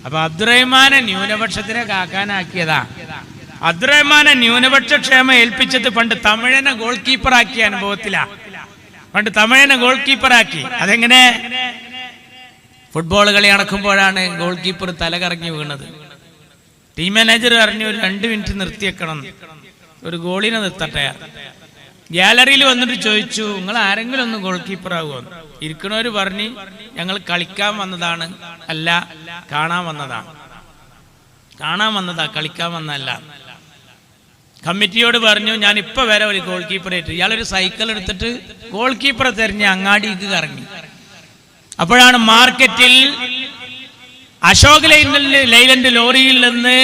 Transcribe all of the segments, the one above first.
അപ്പൊ അബ്ദുറഹ്മാനെ ന്യൂനപക്ഷത്തിനെ കാക്കാനാക്കിയതാ. അബ്ദുറഹ്മാനെ ന്യൂനപക്ഷ ക്ഷേമം ഏൽപ്പിച്ചത് പണ്ട് തമിഴനെ ഗോൾ കീപ്പറാക്കിയ അനുഭവത്തിലാ. പണ്ട് തമിഴനെ ഗോൾ കീപ്പറാക്കി. അതെങ്ങനെ? ഫുട്ബോൾ കളി നടക്കുമ്പോഴാണ് ഗോൾ കീപ്പർ തല കറങ്ങി വീണത്. ടീം മാനേജർ പറഞ്ഞു ഒരു 2 മിനിറ്റ് നിർത്തിയേക്കണം, ഒരു ഗോളിനെ നിർത്തട്ടെ. ഗാലറിയിൽ വന്നിട്ട് ചോദിച്ചു, നിങ്ങൾ ആരെങ്കിലും ഒന്ന് ഗോൾ കീപ്പർ ആകുമോ? ഇരിക്കണവര് പറഞ്ഞു, ഞങ്ങൾ കളിക്കാൻ വന്നതാണ്, അല്ല കാണാൻ വന്നതാണ്. കാണാൻ വന്നതാ, കളിക്കാൻ വന്നതല്ല. കമ്മിറ്റിയോട് പറഞ്ഞു, ഞാൻ ഇപ്പൊ വരെ ഒരു ഗോൾ കീപ്പറായിട്ട്. ഇയാളൊരു സൈക്കിൾ എടുത്തിട്ട് ഗോൾ കീപ്പറെ തെരഞ്ഞ് അങ്ങാടിക്ക് കറങ്ങി. അപ്പോഴാണ് മാർക്കറ്റിൽ അശോക് ലൈലൻഡ് ലോറിയിൽ നിന്ന്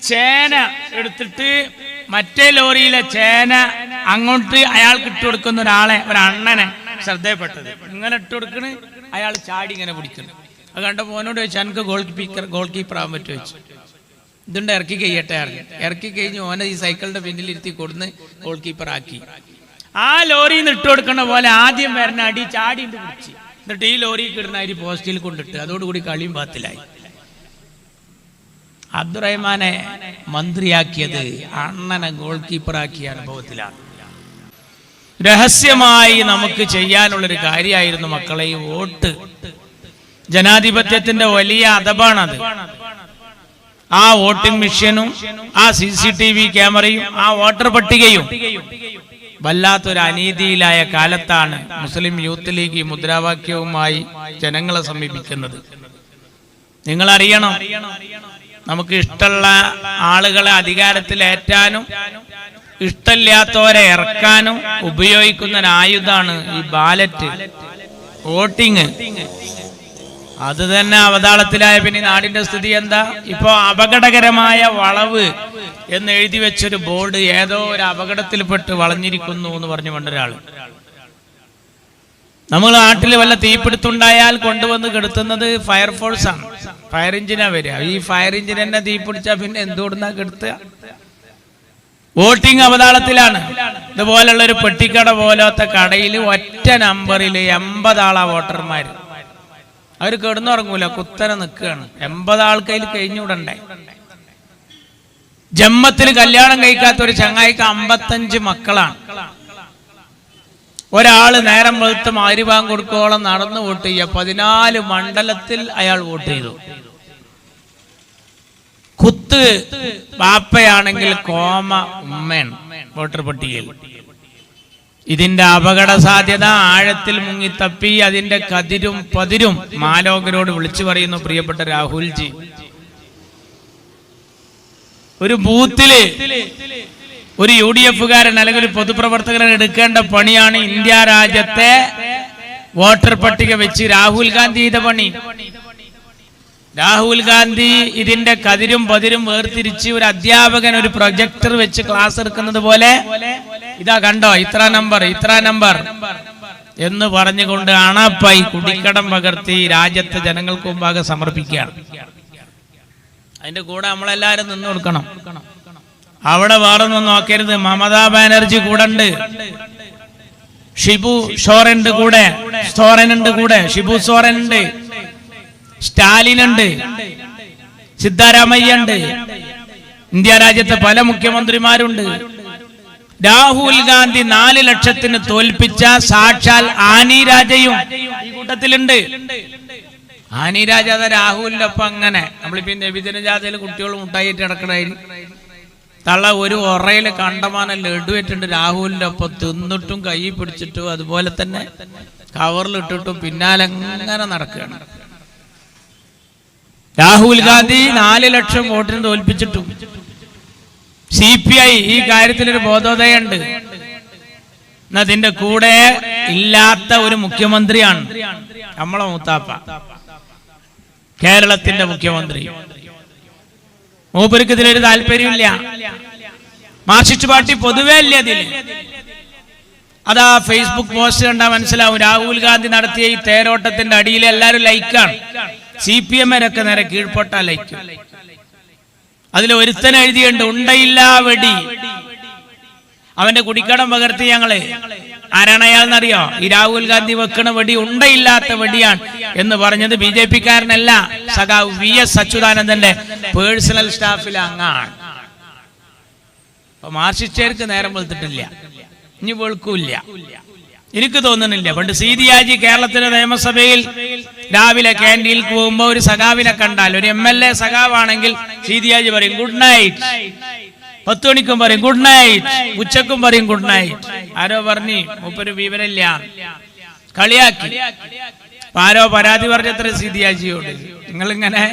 ചേന എടുത്തിട്ട് മറ്റേ ലോറിയിലെ ചേന അങ്ങോട്ട് അയാൾക്ക് ഇട്ടുകൊടുക്കുന്ന ഒരണ്ണനെ ശ്രദ്ധയപ്പെട്ടത്. ഇങ്ങനെ ഇട്ടുകൊടുക്കണ്, അയാൾ ചാടി ഇങ്ങനെ പിടിക്കുന്നു. അത് കണ്ട മോനോട് ചോദിച്ചു, എനിക്ക് ഗോൾ കീപ്പർ ആവാൻ പറ്റുമോ ചോദിച്ചു. ഇതുണ്ട്, ഇറക്കി കഴിയട്ടെ അറിഞ്ഞു. ഇറക്കി കഴിഞ്ഞ് ഓനെ ഈ സൈക്കിളിന്റെ പിന്നിലിരുത്തി കൊടുന്ന് ഗോൾ കീപ്പർ ആക്കി. ആ ലോറിയിൽ നിന്ന് ഇട്ട് കൊടുക്കണ പോലെ ആദ്യം വരുന്ന അടി ചാടിയിട്ട് പിടിച്ച്, എന്നിട്ട് ഈ ലോറിക്ക് ഇടുന്ന അരി പോസ്റ്റിൽ കൊണ്ടിട്ട് അതോടുകൂടി കളിയും പാത്തിലായി. അബ്ദുറഹ്മാനെ മന്ത്രിയാക്കിയത് അണ്ണനെ ഗോൾ കീപ്പറാക്കിയ അനുഭവത്തിലാണ്. രഹസ്യമായി നമുക്ക് ചെയ്യാനുള്ളൊരു കാര്യമായിരുന്നു മക്കളെ ഈ വോട്ട്. ജനാധിപത്യത്തിന്റെ വലിയ അദബാണത്. ആ വോട്ടിംഗ് മെഷീനും ആ CCTV ക്യാമറയും ആ വോട്ടർ പട്ടികയും വല്ലാത്തൊരു അനീതിയിലായ കാലത്താണ് മുസ്ലിം യൂത്ത് ലീഗ് മുദ്രാവാക്യവുമായി ജനങ്ങളെ സമീപിക്കുന്നത്. നിങ്ങൾ അറിയണം, നമുക്ക് ഇഷ്ടമുള്ള ആളുകളെ അധികാരത്തിലേറ്റാനും ഇഷ്ടമില്ലാത്തവരെ ഇറക്കാനും ഉപയോഗിക്കുന്ന ഒരു ആയുധമാണ് ഈ ബാലറ്റ് വോട്ടിങ്. അത് തന്നെ അവതാളത്തിലായ പിന്നെ നാടിന്റെ സ്ഥിതി എന്താ? ഇപ്പോ അപകടകരമായ വളവ് എന്ന് എഴുതി വെച്ചൊരു ബോർഡ് ഏതോ ഒരു അപകടത്തിൽപ്പെട്ട് വളഞ്ഞിരിക്കുന്നു എന്ന് പറഞ്ഞു കൊണ്ടൊരാള്. നമ്മൾ നാട്ടിൽ വല്ല തീപിടുത്തുണ്ടായാൽ കൊണ്ടുവന്ന് കെടുത്തുന്നത് ഫയർഫോഴ്സ് ആണ്, ഫയർ എഞ്ചിനാ വരിക. ഈ ഫയർ എഞ്ചിൻ തന്നെ തീപിടിച്ചാ പിന്നെ എന്തുകൊണ്ടാ കെടുത്തുക? വോട്ടിംഗ് അവതാളത്തിലാണ്. ഇതുപോലുള്ള ഒരു പെട്ടിക്കട പോലത്തെ കടയിൽ ഒറ്റ നമ്പറിൽ 80 ആളാ വോട്ടർമാര്. അവർ കിടന്നുറങ്ങൂല, കുത്തനെ നിൽക്കുകയാണ്. 80 ആൾക്കതിൽ കഴിഞ്ഞുവിടണ്ടേ? ജമ്മത്തിൽ കല്യാണം കഴിക്കാത്ത ഒരു ചങ്ങായിക്ക് 55 മക്കളാണ്. ഒരാള് നേരം വെളുത്ത് മഗ്‌രിബ് കൊടുക്കോളം നടന്ന് വോട്ട് ചെയ്യുക. 14 മണ്ഡലത്തിൽ അയാൾ വോട്ട് ചെയ്തു. കുത്ത് ബാപ്പയാണെങ്കിൽ കോമ ഉമ്മയാണ് വോട്ടർ പട്ടികയിൽ. ഇതിന്റെ അപകട സാധ്യത ആഴത്തിൽ മുങ്ങിത്തപ്പി അതിന്റെ കതിരും പതിരും മാലോകരോട് വിളിച്ചു പറയുന്നു. പ്രിയപ്പെട്ട രാഹുൽജി, ഒരു ബൂത്തില് ഒരു UDF-കാരൻ അല്ലെങ്കിൽ ഒരു പൊതുപ്രവർത്തകൻ എടുക്കേണ്ട പണിയാണ് ഇന്ത്യ രാജ്യത്തെ വോട്ടർ പട്ടിക വെച്ച് രാഹുൽ ഗാന്ധി ചെയ്ത പണി. രാഹുൽ ഗാന്ധി ഇതിന്റെ കതിരും പതിരും വേർതിരിച്ച് ഒരു അധ്യാപകൻ ഒരു പ്രൊജക്ടർ വെച്ച് ക്ലാസ് എടുക്കുന്നത് പോലെ ഇതാ കണ്ടോ, ഇത്ര നമ്പർ എന്ന് പറഞ്ഞുകൊണ്ട് അണപ്പായി കുടിക്കടം പകർത്തി രാജ്യത്തെ ജനങ്ങൾക്ക് മുമ്പാകെ സമർപ്പിക്കുകയാണ്. അതിന്റെ കൂടെ നമ്മളെല്ലാരും നിന്ന് കൊടുക്കണം. അവിടെ വേറൊന്നും നോക്കരുത്. മമതാ ബാനർജി കൂടെ ഉണ്ട്, ഷിബു സോറനുണ്ട് കൂടെ, ഷിബു സോറൻ ഉണ്ട്, സ്റ്റാലിൻ ഉണ്ട്, സിദ്ധാരാമയ്യ ഉണ്ട്, ഇന്ത്യ രാജ്യത്തെ പല മുഖ്യമന്ത്രിമാരുണ്ട്. രാഹുൽ ഗാന്ധി 4 ലക്ഷത്തിന് തോൽപ്പിച്ച സാക്ഷാൽ ആനി രാജയും ഈ കൂട്ടത്തിലുണ്ട്. ആനി രാജ രാഹുലിന്റെ ഒപ്പം അങ്ങനെ നമ്മളിപ്പോ നബിദിന ജാഥയിൽ കുട്ടികൾ മുട്ടായിട്ട് കിടക്കണായിരുന്നു. തള്ള ഒരു ഒറയിൽ കണ്ടമാനം ലഡുവേറ്റുണ്ട് രാഹുലിന്റെ ഒപ്പം, തിന്നിട്ടും കൈ പിടിച്ചിട്ടും അതുപോലെ തന്നെ കവറിലിട്ടിട്ടും പിന്നാലെ അങ്ങനെ നടക്കുകയാണ്. രാഹുൽ ഗാന്ധി 4 ലക്ഷം വോട്ടിന് തോൽപ്പിച്ചിട്ടും CPI ഈ കാര്യത്തിലൊരു ബോധോദയുണ്ട്. അതിന്റെ കൂടെ ഇല്ലാത്ത ഒരു മുഖ്യമന്ത്രിയാണ് നമ്മളെ മൂത്താപ്പ, കേരളത്തിന്റെ മുഖ്യമന്ത്രി. മൂപ്പർക്ക് ഇതിലൊരു താല്പര്യമില്ല. മാർക്സിസ്റ്റ് പാർട്ടി പൊതുവേ ഇല്ല അതില്. അതാ ഫേസ്ബുക്ക് പോസ്റ്റ് കണ്ടാൽ മനസ്സിലാവും. രാഹുൽ ഗാന്ധി നടത്തിയ ഈ തേരോട്ടത്തിന്റെ അടിയിൽ എല്ലാവരും ലൈക്കാണ്. CPM-രൊക്കെ നേരെ കീഴ്പോട്ട ലൈക്ക്. അതിൽ ഒരുത്തൻ എഴുതിയുണ്ട്, ഉണ്ടയില്ല വെടി. അവന്റെ കുടിക്കടം പകർത്തി ഞങ്ങള് ആരാണ് അയാളെന്നറിയോ? ഈ രാഹുൽ ഗാന്ധി വെക്കണ വെടി ഉണ്ടയില്ലാത്ത വെടിയാണ് എന്ന് പറഞ്ഞത് BJP കാരനല്ല, സഖാവ് VS അച്യുതാനന്ദന്റെ പേഴ്സണൽ സ്റ്റാഫിലെ അംഗമാണ്. അപ്പൊ മാർക്സിസ്റ്റുകാർക്ക് നേരം വെളുത്തിട്ടില്ല, ഇനി വെളുക്കൂല്ല. എനിക്ക് തോന്നുന്നില്ല. പണ്ട് സീതിയാജി കേരളത്തിലെ നിയമസഭയിൽ രാവിലെ ക്യാൻറ്റീനിൽ പോകുമ്പോ ഒരു സഖാവിനെ കണ്ടാൽ, ഒരു MLA സഖാവാണെങ്കിൽ സീതിയാജി പറയും ഗുഡ് നൈറ്റ്, 10 മണിക്കും പറയും ഗുഡ് നൈറ്റ്, ഉച്ചക്കും പറയും ഗുഡ് നൈറ്റ്. ആരോ പറഞ്ഞു മൂപ്പര് വിവരമില്ല, കളിയാക്കി. ആരോ പരാതി പറഞ്ഞത്ര സീതിയാജിയോട്, നിങ്ങളിങ്ങനെ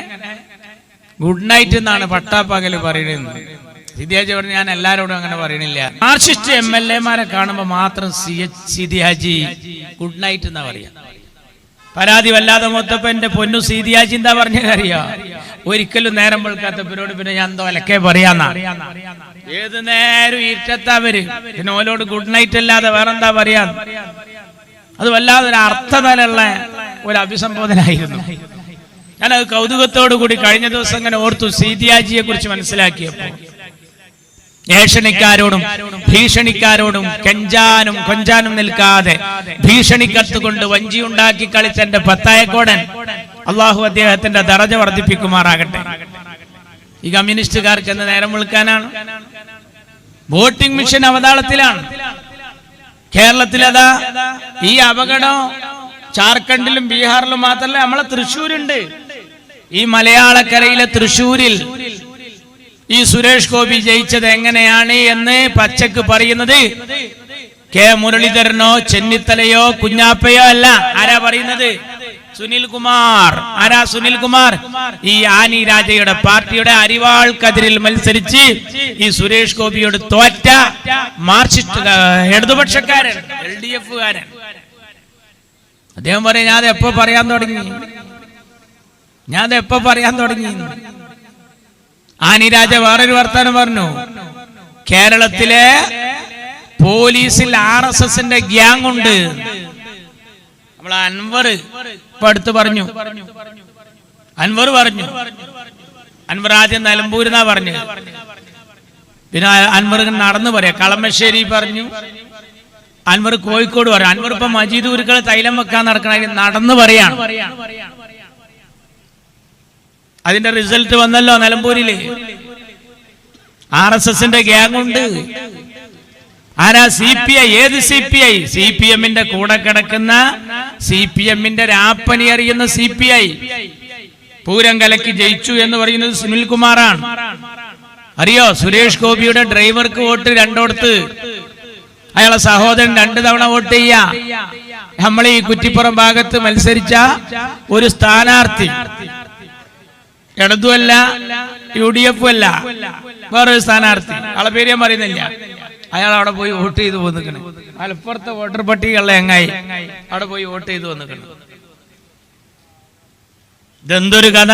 ഗുഡ് നൈറ്റ് എന്നാണ് പട്ടാപ്പകല് പറയുന്നത്. സീതിയാജി പറഞ്ഞു ഞാൻ എല്ലാരോടും അങ്ങനെ പറയണില്ല. മാർക്സിസ്റ്റ് MLA-മാരെ കാണുമ്പോ മാത്രം സീതിയാജി ഗുഡ് നൈറ്റ് എന്നാ പറയാ. പരാതി വല്ലാതെ മൊത്തപ്പോ എന്റെ പൊന്നു സീതിയാജി എന്താ പറഞ്ഞറിയോ? ഒരിക്കലും നേരം വെളുക്കാത്തവരോട് പിന്നെ ഞാൻ എന്തോ അലക്കെ പറയാന്നാ. ഏത് നേരം ഇരുട്ടത്തവര് പിന്നെ ഓലോട് ഗുഡ് നൈറ്റ് അല്ലാതെ വേറെന്താ പറയാ? അത് വല്ലാതെ ഒരു അർത്ഥതലുള്ള ഒരു അഭിസംബോധനായിരുന്നു. ഞാനത് കൗതുകത്തോടു കൂടി കഴിഞ്ഞ ദിവസം അങ്ങനെ ഓർത്തു സീതിയാജിയെ കുറിച്ച് മനസ്സിലാക്കിയപ്പോ. ഏഷണിക്കാരോടും ഭീഷണിക്കാരോടും കെഞ്ചാനും കൊഞ്ചാനും നിൽക്കാതെ ഭീഷണിക്കത്തുകൊണ്ട് വഞ്ചിയുണ്ടാക്കി കളിച്ച എന്റെ പത്തായക്കോടൻ, അള്ളാഹു അദ്ദേഹത്തിന്റെ ദറജ വർദ്ധിപ്പിക്കുമാറാകട്ടെ. ഈ കമ്മ്യൂണിസ്റ്റുകാർക്ക് എന്ന് നേരം വിളിക്കാനാണ്? Voting machine അവതാളത്തിലാണ്. കേരളത്തിലതാ ഈ അപകടം ജാർഖണ്ഡിലും ബീഹാറിലും മാത്രമല്ല, നമ്മളെ തൃശ്ശൂരുണ്ട്. ഈ മലയാളക്കരയിലെ തൃശ്ശൂരിൽ ഈ സുരേഷ് ഗോപി ജയിച്ചത് എങ്ങനെയാണ് എന്ന് പച്ചക്ക് പറയുന്നത് കെ മുരളീധരനോ ചെന്നിത്തലയോ കുഞ്ഞാപ്പയോ അല്ല. ആരാ പറയുന്നത്? സുനിൽ കുമാർ. ആരാ സുനിൽ കുമാർ? ഈ ആനി രാജയുടെ പാർട്ടിയുടെ അരിവാൾ കതിരിൽ മത്സരിച്ച് ഈ സുരേഷ് ഗോപിയോട് തോറ്റ മാർക്സിസ്റ്റ് ഇടതുപക്ഷക്കാരൻ, LDF-കാരൻ. അദ്ദേഹം പറയും ഞാൻ എപ്പോ പറയാൻ തുടങ്ങി. ആനിരാജ വേറൊരു വർത്താനം പറഞ്ഞു. കേരളത്തിലെ പോലീസിൽ RSSന്റെ ഗ്യാങ് ഉണ്ട്. നമ്മളെ അൻവർ ഇപ്പൊ അടുത്ത് പറഞ്ഞു. അൻവർ ആദ്യം നിലമ്പൂരിന്നാ പറഞ്ഞു, പിന്നെ അൻവർ നടന്നു പറയാ. കളമശ്ശേരി പറഞ്ഞു, അൻവർ കോഴിക്കോട് പറഞ്ഞു. അൻവർ ഇപ്പൊ മജീദ് ഉരുക്കൾ തൈലം വെക്കാൻ നടക്കണ നടന്നു പറയാണ്. അതിന്റെ റിസൾട്ട് വന്നല്ലോ നിലമ്പൂരില്. RSSന്റെ ഗ്യാങ് ഉണ്ട്. ആരാ? CPI. ഏത് CPI? CPM-ന്റെ കൂടെ കിടക്കുന്ന CPM-ന്റെ രാപ്പനി അറിയുന്ന CPI. പൂരം കലക്കി ജയിച്ചു എന്ന് പറയുന്നത് സുനിൽ കുമാറാണ്. അറിയോ? സുരേഷ് ഗോപിയുടെ ഡ്രൈവർക്ക് വോട്ട് രണ്ടോടത്ത്. അയാളെ സഹോദരൻ 2 തവണ വോട്ട് ചെയ്യാ. നമ്മൾ ഈ കുറ്റിപ്പുറം ഭാഗത്ത് മത്സരിച്ച ഒരു സ്ഥാനാർത്ഥി ഇടതുമല്ല UDF അല്ല, വേറൊരു സ്ഥാനാർത്ഥി, ആളെ പേര് ഞാൻ പറയുന്നില്ല. അയാൾ അവിടെ പോയി വോട്ട് ചെയ്ത് വന്നിക്കണ്. മലപ്പുറത്തെ വോട്ടർ പട്ടികയുള്ള എങ്ങായി അവിടെ പോയി വോട്ട് ചെയ്ത് വന്നിക്കണ്. ഇതെന്തൊരു കഥ!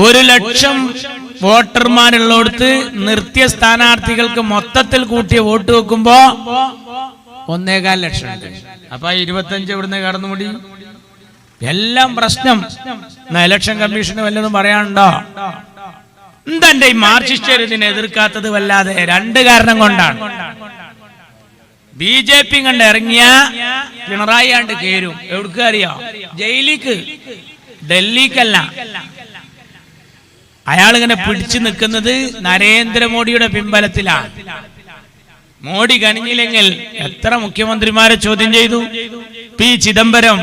1 ലക്ഷം വോട്ടർമാരുള്ളടത്ത് നിർത്തിയ സ്ഥാനാർത്ഥികൾക്ക് മൊത്തത്തിൽ കൂട്ടിയ വോട്ട് വെക്കുമ്പോ 1.25 ലക്ഷം ഉണ്ട്. അപ്പൊ 25 ഇവിടുന്ന് കടന്നുമുടി. എല്ലാം പ്രശ്നം. ഇലക്ഷൻ കമ്മീഷന് വല്ലതും പറയാനുണ്ടോ? എന്താ ഈ മാർക്സിസ്റ്റുകാർ ഇതിനെ എതിർക്കാത്തത്? വല്ലാതെ 2 കാരണം കൊണ്ടാണ്. BJP കണ്ട് ഇറങ്ങിയ പിണറായി ആണ്ട് കേരും. എവിടേക്ക് അറിയോ? ജയിലിക്ക്, ഡൽഹിക്കല്ല. അയാളിങ്ങനെ പിടിച്ചു നിൽക്കുന്നത് നരേന്ദ്രമോദിയുടെ പിൻബലത്തിലാണ്. മോഡി കനിഞ്ഞില്ലെങ്കിൽ എത്ര മുഖ്യമന്ത്രിമാരെ ചോദ്യം ചെയ്തു? P. ചിദംബരം,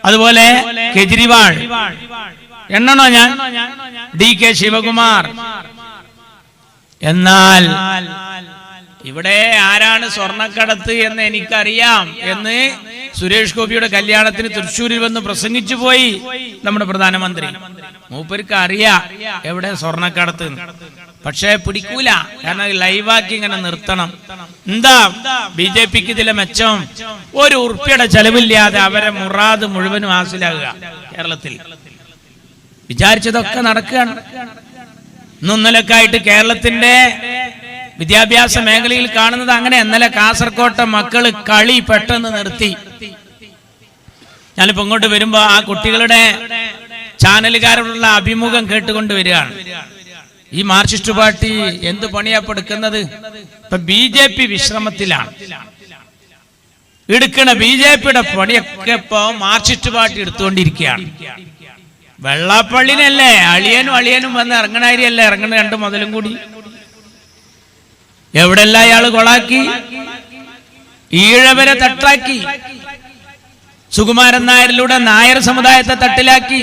അതുപോലെ കെജ്രിവാൾ, എണ്ണണോ ഞാൻ? DK ശിവകുമാർ. എന്നാൽ ഇവിടെ ആരാണ് സ്വർണ്ണക്കടത്ത് എന്ന് എനിക്കറിയാം എന്ന് സുരേഷ് ഗോപിയുടെ കല്യാണത്തിന് തൃശ്ശൂരിൽ വന്ന് പ്രസംഗിച്ചു പോയി നമ്മുടെ പ്രധാനമന്ത്രി. മൂപ്പർക്ക് അറിയാം എവിടെ സ്വർണ്ണക്കടത്ത്, പക്ഷേ പിടിക്കൂല. കാരണം ലൈവാക്കി ഇങ്ങനെ നിർത്തണം. എന്താ BJPക്ക് ഇതിലെ മെച്ചം? 1 ഉറുപ്പിയുടെ ചെലവില്ലാതെ അവരെ മുറാദ് മുഴുവനും ഹാസിലാകുക. കേരളത്തിൽ വിചാരിച്ചതൊക്കെ നടക്കുകയാണ്. ഇന്നലക്കായിട്ട് കേരളത്തിന്റെ വിദ്യാഭ്യാസ മേഖലയിൽ കാണുന്നത് അങ്ങനെ. ഇന്നലെ കാസർകോട്ടെ മക്കള് കളി പെട്ടെന്ന് നിർത്തി. ഞാനിപ്പോ ഇങ്ങോട്ട് വരുമ്പോ ആ കുട്ടികളുടെ ചാനലുകാരോടുള്ള അഭിമുഖം കേട്ടുകൊണ്ട് വരികയാണ്. ഈ മാർക്സിസ്റ്റ് പാർട്ടി എന്ത് പണിയാ എടുക്കുന്നത്? ഇപ്പൊ BJP വിശ്രമത്തിലാണ്. എടുക്കണ BJPയുടെ പണിയൊക്കെ ഇപ്പൊ മാർച്ചിസ്റ്റ് പാർട്ടി എടുത്തുകൊണ്ടിരിക്കുകയാണ്. വെള്ളാപ്പള്ളിനല്ലേ അളിയനും വന്ന് ഇറങ്ങണാരിയല്ലേ ഇറങ്ങണ രണ്ട് മുതലും കൂടി എവിടെല്ലാം അയാള് കൊളാക്കി, ഈഴവരെ തട്ടാക്കി, സുകുമാരൻ നായരിലൂടെ നായർ സമുദായത്തെ തട്ടിലാക്കി.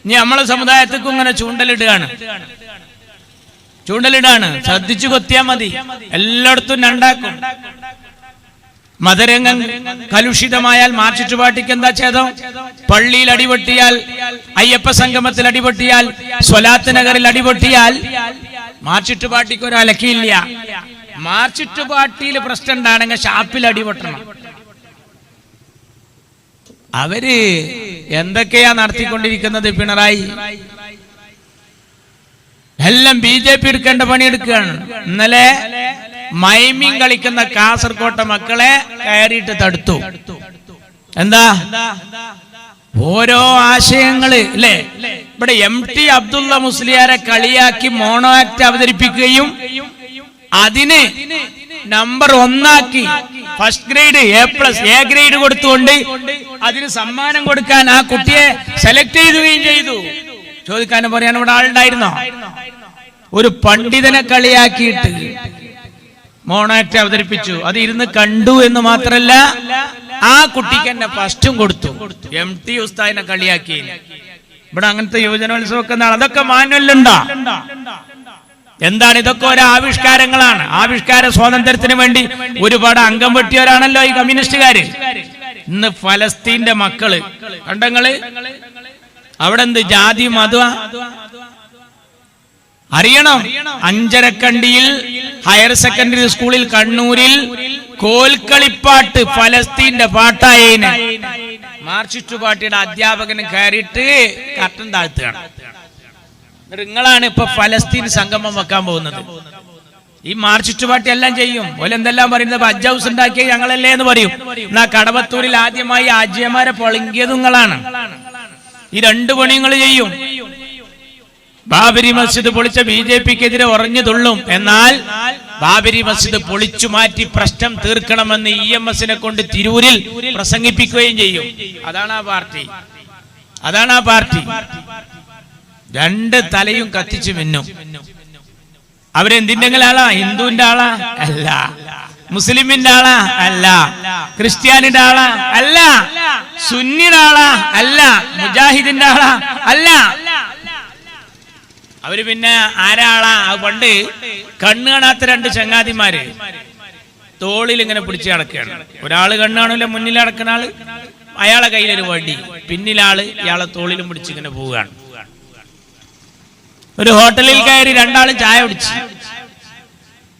ഇനി നമ്മളെ സമുദായത്തിക്കും ഇങ്ങനെ ചൂണ്ടലിടുകയാണ്. ശ്രദ്ധിച്ചു കൊത്തിയാ മതി, എല്ലായിടത്തും രണ്ടാക്കും. മതരംഗം കലുഷിതമായാൽ മാർച്ചിസ്റ്റ് പാർട്ടിക്ക് എന്താ ചെയ്തോ? പള്ളിയിൽ അടിപൊട്ടിയാൽ, അയ്യപ്പ സംഗമത്തിൽ അടിപൊട്ടിയാൽ, സ്വലാത്ത് നഗറിൽ അടിപൊട്ടിയാൽ മാർച്ചിസ്റ്റ് പാർട്ടിക്ക് ഒരു അലക്കിയില്ല. മാർച്ചിസ്റ്റ് പാർട്ടിയിൽ പ്രശ്നം ഉണ്ടാണെങ്കിൽ ഷാപ്പിൽ അടിപൊട്ടണം. അവര് എന്തൊക്കെയാ നടത്തിക്കൊണ്ടിരിക്കുന്നത്? പിണറായി എല്ലാം BJP എടുക്കേണ്ട പണിയെടുക്കുകയാണ്. ഇന്നലെ മൈമിങ് കളിക്കുന്ന കാസർകോട്ടെ മക്കളെ കയറിയിട്ട് തടുത്തു. എന്താ? ഓരോ ആശയങ്ങള് അല്ലേ? ഇവിടെ MT അബ്ദുള്ള മുസ്ലിയാരെ കളിയാക്കി മോണോ ആക്ട് അവതരിപ്പിക്കുകയും അതിന് നമ്പർ 1 ആക്കി ഫസ്റ്റ് ഗ്രേഡ് A+ ഗ്രേഡ് കൊടുത്തുകൊണ്ട് അതിന് സമ്മാനം കൊടുക്കാൻ ആ കുട്ടിയെ സെലക്ട് ചെയ്യുകയും ചെയ്തു. ചോദിക്കാനും പറയാൻ ഇവിടെ ആളുണ്ടായിരുന്നോ? ഒരു പണ്ഡിതനെ കളിയാക്കിയിട്ട് മോണോ ആക്ട് അവതരിപ്പിച്ചു. അത് ഇരുന്ന് കണ്ടു എന്ന് മാത്രല്ല, ആ കുട്ടിക്ക് എന്നെ ഫസ്റ്റും കൊടുത്തു. MT ഉസ്താദിനെ കളിയാക്കി. ഇവിടെ അങ്ങനത്തെ യുവജനോത്സവമൊക്കെ അതൊക്കെ മാനുവലുണ്ടോ? എന്താണ് ഇതൊക്കെ? ഓരോ ആവിഷ്കാരങ്ങളാണ്. ആവിഷ്കാര സ്വാതന്ത്ര്യത്തിന് വേണ്ടി ഒരുപാട് അംഗം വെട്ടിയവരാണല്ലോ ഈ കമ്മ്യൂണിസ്റ്റുകാര്. ഇന്ന് ഫലസ്തീന്റെ മക്കള് കണ്ടങ്ങള് അവിടെ എന്ത് ജാതി മത അറിയണം. അഞ്ചരക്കണ്ടിയിൽ ഹയർ സെക്കൻഡറി സ്കൂളിൽ കണ്ണൂരിൽ കോൽക്കളിപ്പാട്ട് ഫലസ്തീന്റെ പാട്ടായതിന് മാർക്സിസ്റ്റ് പാർട്ടിയുടെ അധ്യാപകന് കയറിയിട്ട് കർട്ടൻ താഴ്ത്തുകയാണ്. നിങ്ങളാണ് ഇപ്പൊ ഫലസ്തീൻ സംഗമം വെക്കാൻ പോകുന്നത്. ഈ മാർക്സിസ്റ്റ് പാർട്ടി എല്ലാം ചെയ്യും. ഓലെന്തെല്ലാം പറയുന്നത്? ഹജ്ജ് ഹൗസ് ഉണ്ടാക്കിയ ഞങ്ങളല്ലേ എന്ന് പറയും. എന്നാ കടവത്തൂരിൽ ആദ്യമായി ആജിയമാരെ പൊളങ്ങിയത് നിങ്ങളാണ്. ഈ 2 പണികൾ ചെയ്യും. ബാബരി മസ്ജിദ് പൊളിച്ച BJPക്കെതിരെ ഉറഞ്ഞുതുള്ളും. എന്നാൽ ബാബരി മസ്ജിദ് പൊളിച്ചു മാറ്റി പ്രശ്നം തീർക്കണമെന്ന് EMSനെ കൊണ്ട് തിരൂരിൽ പ്രസംഗിപ്പിക്കുകയും ചെയ്യും. അതാണ് ആ പാർട്ടി. 2 തലയും കത്തിച്ചു മിന്നും. അവരെന്തിന്റെ ആളാ? ഹിന്ദുവിന്റെ ആളാ? അല്ല. മുസ്ലിമിന്റെ ആളാ? അല്ല. ക്രിസ്ത്യാനിന്റെ ആളാ? അല്ല. സുന്നിയുടെ ആളാ? അല്ല. മുജാഹിദിന്റെ ആളാ? അല്ല. അവര് പിന്നെ ആരാളാ? പണ്ട് കണ്ണ് കാണാത്ത 2 ചങ്ങാതിമാര് തോളിൽ ഇങ്ങനെ പിടിച്ച് നടക്കുകയാണ്. ഒരാള് കണ്ണ് കാണൂല, മുന്നിൽ നടക്കുന്ന ആള്, അയാളെ കയ്യിലൊരു വടി, പിന്നിലാള് ഇയാളെ തോളിലും പിടിച്ച് ഇങ്ങനെ പോവുകയാണ്. ഒരു ഹോട്ടലിൽ കയറി 2 ആളും ചായ കുടിച്ചു.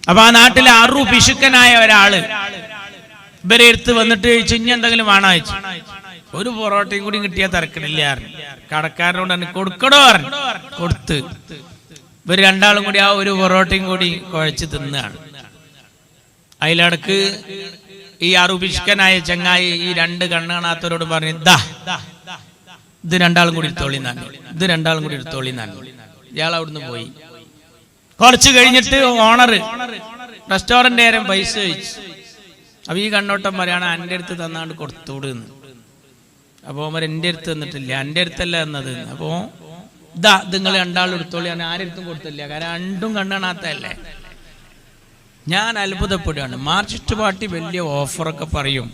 അപ്പൊ ആ നാട്ടിലെ അറു പിശുക്കനായ ഒരാള് ഇവരെ എടുത്ത് വന്നിട്ട് ചോദിച്ചു, ഇനി എന്തെങ്കിലും വേണോ ചോദിച്ചു. ഒരു പൊറോട്ടയും കൂടി കിട്ടിയാൽ തിരക്കണില്ല. കടക്കാരനോട് തന്നെ കൊടുക്കടോ പറഞ്ഞു. കൊടുത്ത് ഇവര് 2 ആളും കൂടി ആ ഒരു പൊറോട്ടയും കൂടി കുഴച്ച് തിന്നാണ്. അതിലടക്ക് ഈ അറുപിഷ്കനായ ചങ്ങായി ഈ 2 കണ്ണ് കാണാത്തവരോട് പറഞ്ഞു, ഇത് 2 ആളും കൂടി എടുത്തോളിന്നാണ്, ഇത് 2 ആളും കൂടി എടുത്തോളിന്നാണ്. ഇയാൾ അവിടുന്ന് പോയി. കുറച്ച് കഴിഞ്ഞിട്ട് ഓണർ റെസ്റ്റോറന്റ് നേരം പൈസ ചോദിച്ചു. അപ്പൊ ഈ കണ്ണോട്ടം പറയാണ്, എൻ്റെ അടുത്ത് തന്നാണ്ട് കൊടുത്തുവിടുന്ന്. അപ്പൊ അവർ എൻ്റെ അടുത്ത് തന്നിട്ടില്ല, എൻ്റെ അടുത്തല്ല എന്നത്. അപ്പോ ഇത് നിങ്ങൾ 2 ആളും എടുത്തോളി, ഞാൻ ആരെടുത്തും കൊടുത്തില്ല. കാരണം 2ഉം കണ്ണാണാത്തല്ലേ. ഞാൻ അത്ഭുതപ്പെടുകയാണ്. മാർക്സിസ്റ്റ് പാർട്ടി വലിയ ഓഫറൊക്കെ പറയും,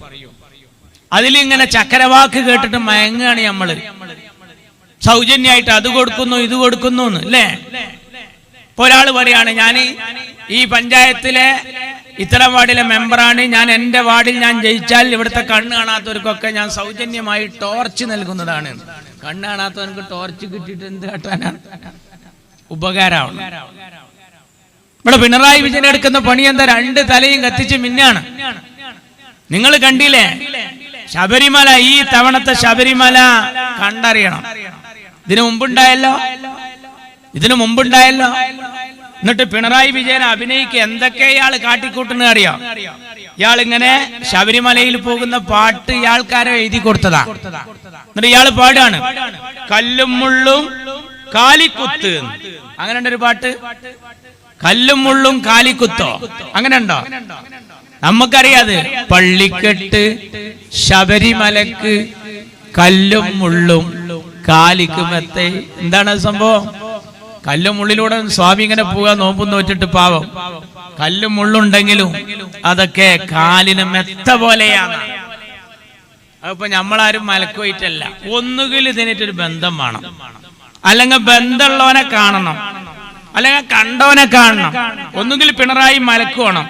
അതിലിങ്ങനെ ചക്കരവാക്ക് കേട്ടിട്ട് മയങ്ങുകയാണ് നമ്മള്. സൗജന്യമായിട്ട് അത് കൊടുക്കുന്നു ഇത് കൊടുക്കുന്നു അല്ലേ? ഇപ്പൊ ഒരാള് പറയാണ്, ഞാൻ ഈ പഞ്ചായത്തിലെ ഇത്തരം വാർഡിലെ മെമ്പറാണ്, ഞാൻ എൻ്റെ വാർഡിൽ ഞാൻ ജയിച്ചാൽ ഇവിടുത്തെ കണ്ണ് കാണാത്തവർക്കൊക്കെ ഞാൻ സൗജന്യമായി ടോർച്ച് നൽകുന്നതാണ്. കണ്ണ് കാണാത്തവർക്ക് ടോർച്ച് കിട്ടിയിട്ട് എന്ത് കാട്ടാനാണ്? ഉപകാരമാണ്. ഇവിടെ പിണറായി വിജയൻ എടുക്കുന്ന പണി എന്താ? 2 തലയും കത്തിച്ച് മിന്നാണ്. നിങ്ങൾ കണ്ടില്ലേ ശബരിമല? ഈ തവണത്തെ ശബരിമല കണ്ടറിയണം. ഇതിനു മുമ്പുണ്ടായല്ലോ. എന്നിട്ട് പിണറായി വിജയൻ അഭിനയിക്ക് എന്തൊക്കെ ഇയാൾ കാട്ടിക്കൂട്ടുന്ന അറിയാം. ഇയാൾ ഇങ്ങനെ ശബരിമലയിൽ പോകുന്ന പാട്ട് ഇയാൾക്കാരെ എഴുതി കൊടുത്തതാ. എന്നിട്ട് ഇയാൾ പാടാണ്, കല്ലും മുള്ളും കാലിക്കുത്ത്. അങ്ങനെ ഒരു പാട്ട്, കല്ലും മുള്ളും കാലിക്കുത്തോ? അങ്ങനെ ഉണ്ടോ? നമുക്കറിയാതെ പള്ളിക്കെട്ട്, ശബരിമലക്ക് കല്ലും മുള്ളും കാലിക്ക് മെത്തെ. എന്താണ് സംഭവം? കല്ലും മുള്ളിലൂടെ സ്വാമി ഇങ്ങനെ പോവാ, നോമ്പും നോറ്റിട്ട് പാവം. കല്ലും മുള്ളുണ്ടെങ്കിലും അതൊക്കെ കാലിന് മെത്ത പോലെയാണ്. അതിപ്പോ നമ്മളാരും മലക്ക് പോയിട്ടല്ല. ഒന്നുകിൽ ഇതിനൊരു ബന്ധം വേണം, അല്ലെങ്കിൽ ബന്ധമുള്ളവനെ കാണണം, അല്ലെങ്കിൽ കണ്ടവനെ കാണണം. ഒന്നുകിൽ പിണറായി മലക്ക് വേണം,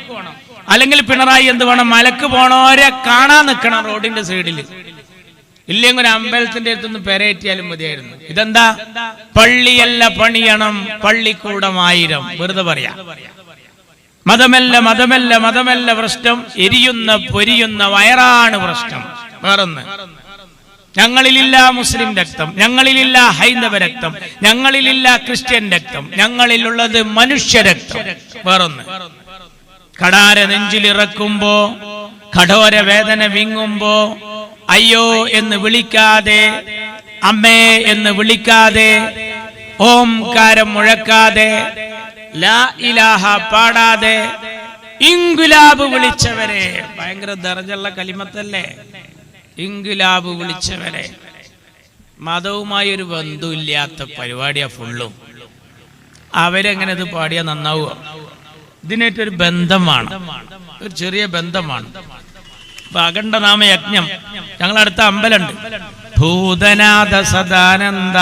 അല്ലെങ്കിൽ പിണറായി എന്ത് വേണം, മലക്ക് പോണവരെ കാണാൻ നിൽക്കണം റോഡിന്റെ സൈഡിൽ. ഇല്ലെങ്കിൽ ഒരു അമ്പലത്തിന്റെ അടുത്തൊന്ന് പെരേറ്റിയാലും മതിയായിരുന്നു. ഇതെന്താ? പള്ളിയല്ല പണിയണം, പള്ളിക്കൂടമായിരം. വെറുതെ പറയാ. മതമല്ല മതമല്ല മതമല്ല പ്രശ്നം, എരിയുന്ന പൊരിയുന്ന വയറാണ് പ്രശ്നം. വേറൊന്ന്, ഞങ്ങളിലില്ല മുസ്ലിം രക്തം, ഞങ്ങളിലില്ല ഹൈന്ദവ രക്തം, ഞങ്ങളിലില്ല ക്രിസ്ത്യൻ രക്തം, ഞങ്ങളിലുള്ളത് മനുഷ്യരക്തം. വേറൊന്ന്, കടാര നെഞ്ചിലിറക്കുമ്പോ, കഠോര വേദന വിങ്ങുമ്പോ അയ്യോ എന്ന് വിളിക്കാതെ, അമ്മേ എന്ന് വിളിക്കാതെ, ഓംകാരം മുഴക്കാതെ, ലാ ഇലാഹ പാടാതെ ഇൻകുലാബ് വിളിച്ചവരെ, ഭയങ്കര ദർജയുള്ള കലിമത്തല്ലേ, ഇൻകുലാബ് വിളിച്ചവരെ. മതവുമായി ഒരു ബന്ധമില്ലാത്ത പരിപാടിയാ ഫുള്ളും. അവരെങ്ങനെ ഇത് പാടിയാ നന്നാവുക? ഇതിനായിട്ടൊരു ബന്ധമാണ്, ഒരു ചെറിയ ബന്ധമാണ്. അഖണ്ഡനാമ യജ്ഞം ഞങ്ങളടുത്ത അമ്പലമുണ്ട്. ഭൂതനാഥ സദാനന്ദ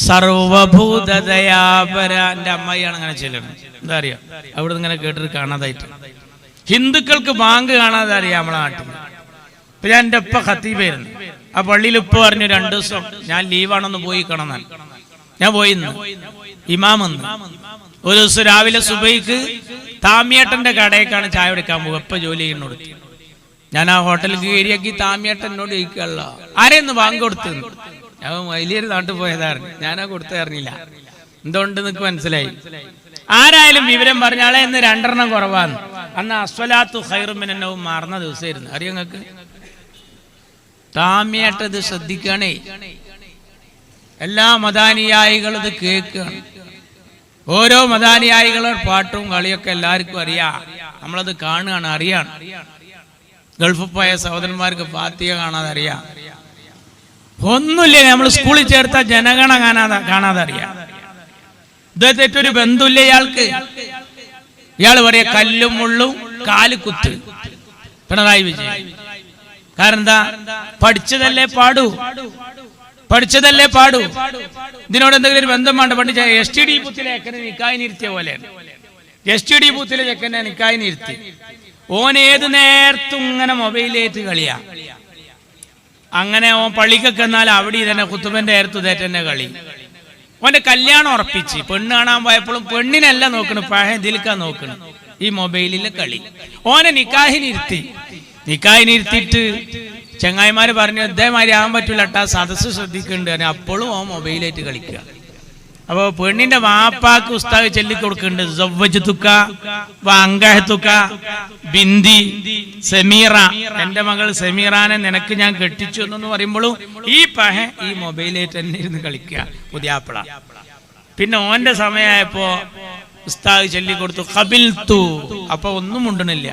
സർവഭൂതദയാപര. എൻ്റെ അമ്മായിയാണ് അങ്ങനെ ചെല്ലുന്നത്. എന്താ അറിയാം, അവിടെ നിന്ന് ഇങ്ങനെ കേട്ടിട്ട് കാണാതായിട്ട്. ഹിന്ദുക്കൾക്ക് ബാങ്ക് കാണാതെ അറിയാം നമ്മളെ നാട്ടിൽ. ഇപ്പൊ ഞാൻ എൻ്റെ ഉപ്പ ഖത്തീബായിരുന്നു. ആ പള്ളിയിൽ ഉപ്പ പറഞ്ഞു 2 ദിവസം ഞാൻ ലീവാണെന്ന് പോയി കാണാൻ. ഞാൻ പോയിന്ന് ഇമാമെന്ന്. ഒരു ദിവസം രാവിലെ സുബൈക്ക് താമിയേട്ടന്റെ കടയേക്കാണ് ചായ എടുക്കാൻ പോകുക. എപ്പ ജോലി ചെയ്യുന്നോട് ഞാൻ ആ ഹോട്ടലിൽ കയറിയാക്കി താമിയേട്ടൻ എന്നോട് ചോദിക്കല്ല, ആരെയൊന്ന് ബാങ്ക് കൊടുത്തു. ഞാൻ വലിയൊരു നാട്ടിൽ പോയതായിരുന്നു, ഞാനാ കൊടുത്തറിഞ്ഞില്ല. എന്തുകൊണ്ട് നിനക്ക് മനസ്സിലായി? ആരായാലും വിവരം പറഞ്ഞാളെ ഇന്ന് 2 കുറവാന്ന്. അന്ന് അസ്വലാത്തു ഖൈറും മിനന്നൗം മാറുന്ന ദിവസമായിരുന്നു. അറിയോ നിങ്ങൾക്ക്? താമിയേട്ടത് ശ്രദ്ധിക്കണേ. എല്ലാ മദാനിയായികളും ഇത് കേൾക്കുകയാണ്. ഓരോ മദാനിയായികളുടെ പാട്ടും കളിയൊക്കെ എല്ലാവർക്കും അറിയാം. നമ്മളത് കാണുകയാണ്, അറിയാണ്. ഗൾഫിൽ പോയ സഹോദരന്മാർക്ക് ഫാത്തിഹ കാണാതെ അറിയാം. ഒന്നുമില്ല, നമ്മൾ സ്കൂളിൽ ചേർത്ത ജനഗണ കാണാതെ അറിയാം. ഇദ്ദേഹത്തൊരു ബന്ധുല്ല ഇയാൾക്ക്. ഇയാൾ പറയാ കല്ലും മുള്ളും കാല് കുത്ത്. പിണറായി വിജയൻ. കാരണം എന്താ? പഠിച്ചതല്ലേ പാടൂ, പഠിച്ചതല്ലേ പാടൂ. ഇതിനോട് എന്തെങ്കിലും ഒരു ബന്ധം വേണ്ട. പണ്ട് STD ബൂത്തിലെ ചെക്കനെ നിക്കായി നിർത്തിയ പോലെയാണ്. STD ബൂത്തിലെ ചെക്കനെ നിക്കായി നിർത്തി. ഓൻ ഏത് നേരത്തും ഇങ്ങനെ മൊബൈലേറ്റ് കളിയാ. അങ്ങനെ ഓൻ പള്ളിക്കൊക്കെ എന്നാൽ അവിടെ തന്നെ കുത്തുബന്റെ നേരത്തു തന്നെ കളി. ഓന്റെ കല്യാണം ഉറപ്പിച്ച് പെണ്ണ് കാണാൻ പോയപ്പോഴും പെണ്ണിനല്ല നോക്കണ്, പഴയ ഇതിൽക്കാ നോക്കണ്, ഈ മൊബൈലിലെ കളി. ഓനെ നിക്കാഹിനിരുത്തിയിട്ട് ചങ്ങായിമാര് പറഞ്ഞു ഇതേമാതിരി ആകാൻ പറ്റൂല ട്ടാ, സദസ്സ് ശ്രദ്ധിക്കുന്നുണ്ട്. അപ്പോഴും ഓൻ മൊബൈലായിട്ട് കളിക്കുക. അപ്പൊ പെണ്ണിന്റെ വാപ്പാക്ക് ഉസ്താദ് ചൊല്ലിക്കൊടുക്കുന്നുണ്ട്, ബിന്ദി സമീറ, എന്റെ മകൾ സമീറാനെ നിനക്ക് ഞാൻ കെട്ടിച്ചു എന്ന് പറയുമ്പോഴും ഈ ഈ മൊബൈലായിട്ട് തന്നെ ഇരുന്ന് കളിക്കുക പുതിയാപ്പിള. പിന്നെ ഓന്റെ സമയമായപ്പോ ഉസ്താദ് ചൊല്ലിക്കൊടുത്തു ഖബിൽതു. അപ്പൊ ഒന്നും മുണ്ടണില്ല.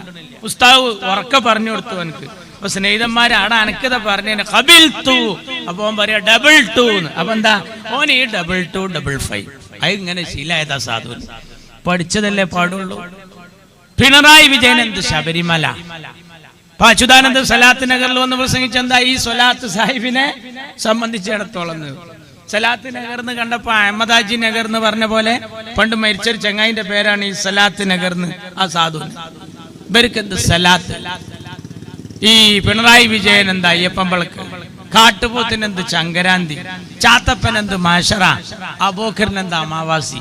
ഉസ്താദ് ഉറക്കെ പറഞ്ഞു കൊടുത്തു എനിക്ക്. അപ്പൊ സ്നേഹിതന്മാര് ആടെ അനക്കത പറഞ്ഞു ഖബിൽതു. അപ്പൊ ഓൻ പറയാ ഡബിൾ 2. അപ്പൊ എന്താ ഓൻ ഈ ഡബിൾ 2 ഡബിൾ 5 അത് ഇങ്ങനെ ശീലായതാ സാധു. പഠിച്ചതല്ലേ പാടുള്ളൂ. പിണറായി വിജയൻ എന്ത് ശബരിമല. അച്യുതാനന്ദ സലാത്ത് നഗറിൽ വന്ന് പ്രസംഗിച്ച എന്താ? ഈ സ്വലാത്ത് സാഹിബിനെ സംബന്ധിച്ചിടത്തോളം സലാത്ത് നഗർ എന്ന് കണ്ടപ്പോ അഹമ്മദാജി നഗർ എന്ന് പറഞ്ഞ പോലെ പണ്ട് മരിച്ചൊരു ചങ്ങായിന്റെ പേരാണ് ഈ സലാത്ത് നഗർ എന്ന്. ആ സാധു ഇവർക്ക് എന്ത് സലാത്ത്. ഈ പിണറായി വിജയൻ എന്താ അയ്യപ്പമ്പളക്ക്, കാട്ടുപോത്തിന് എന്ത് ചങ്കരാന്തി, ചാത്തപ്പൻ എന്ത് മാഷറ, അബോക്കറിന് എന്താ അമാവാസി.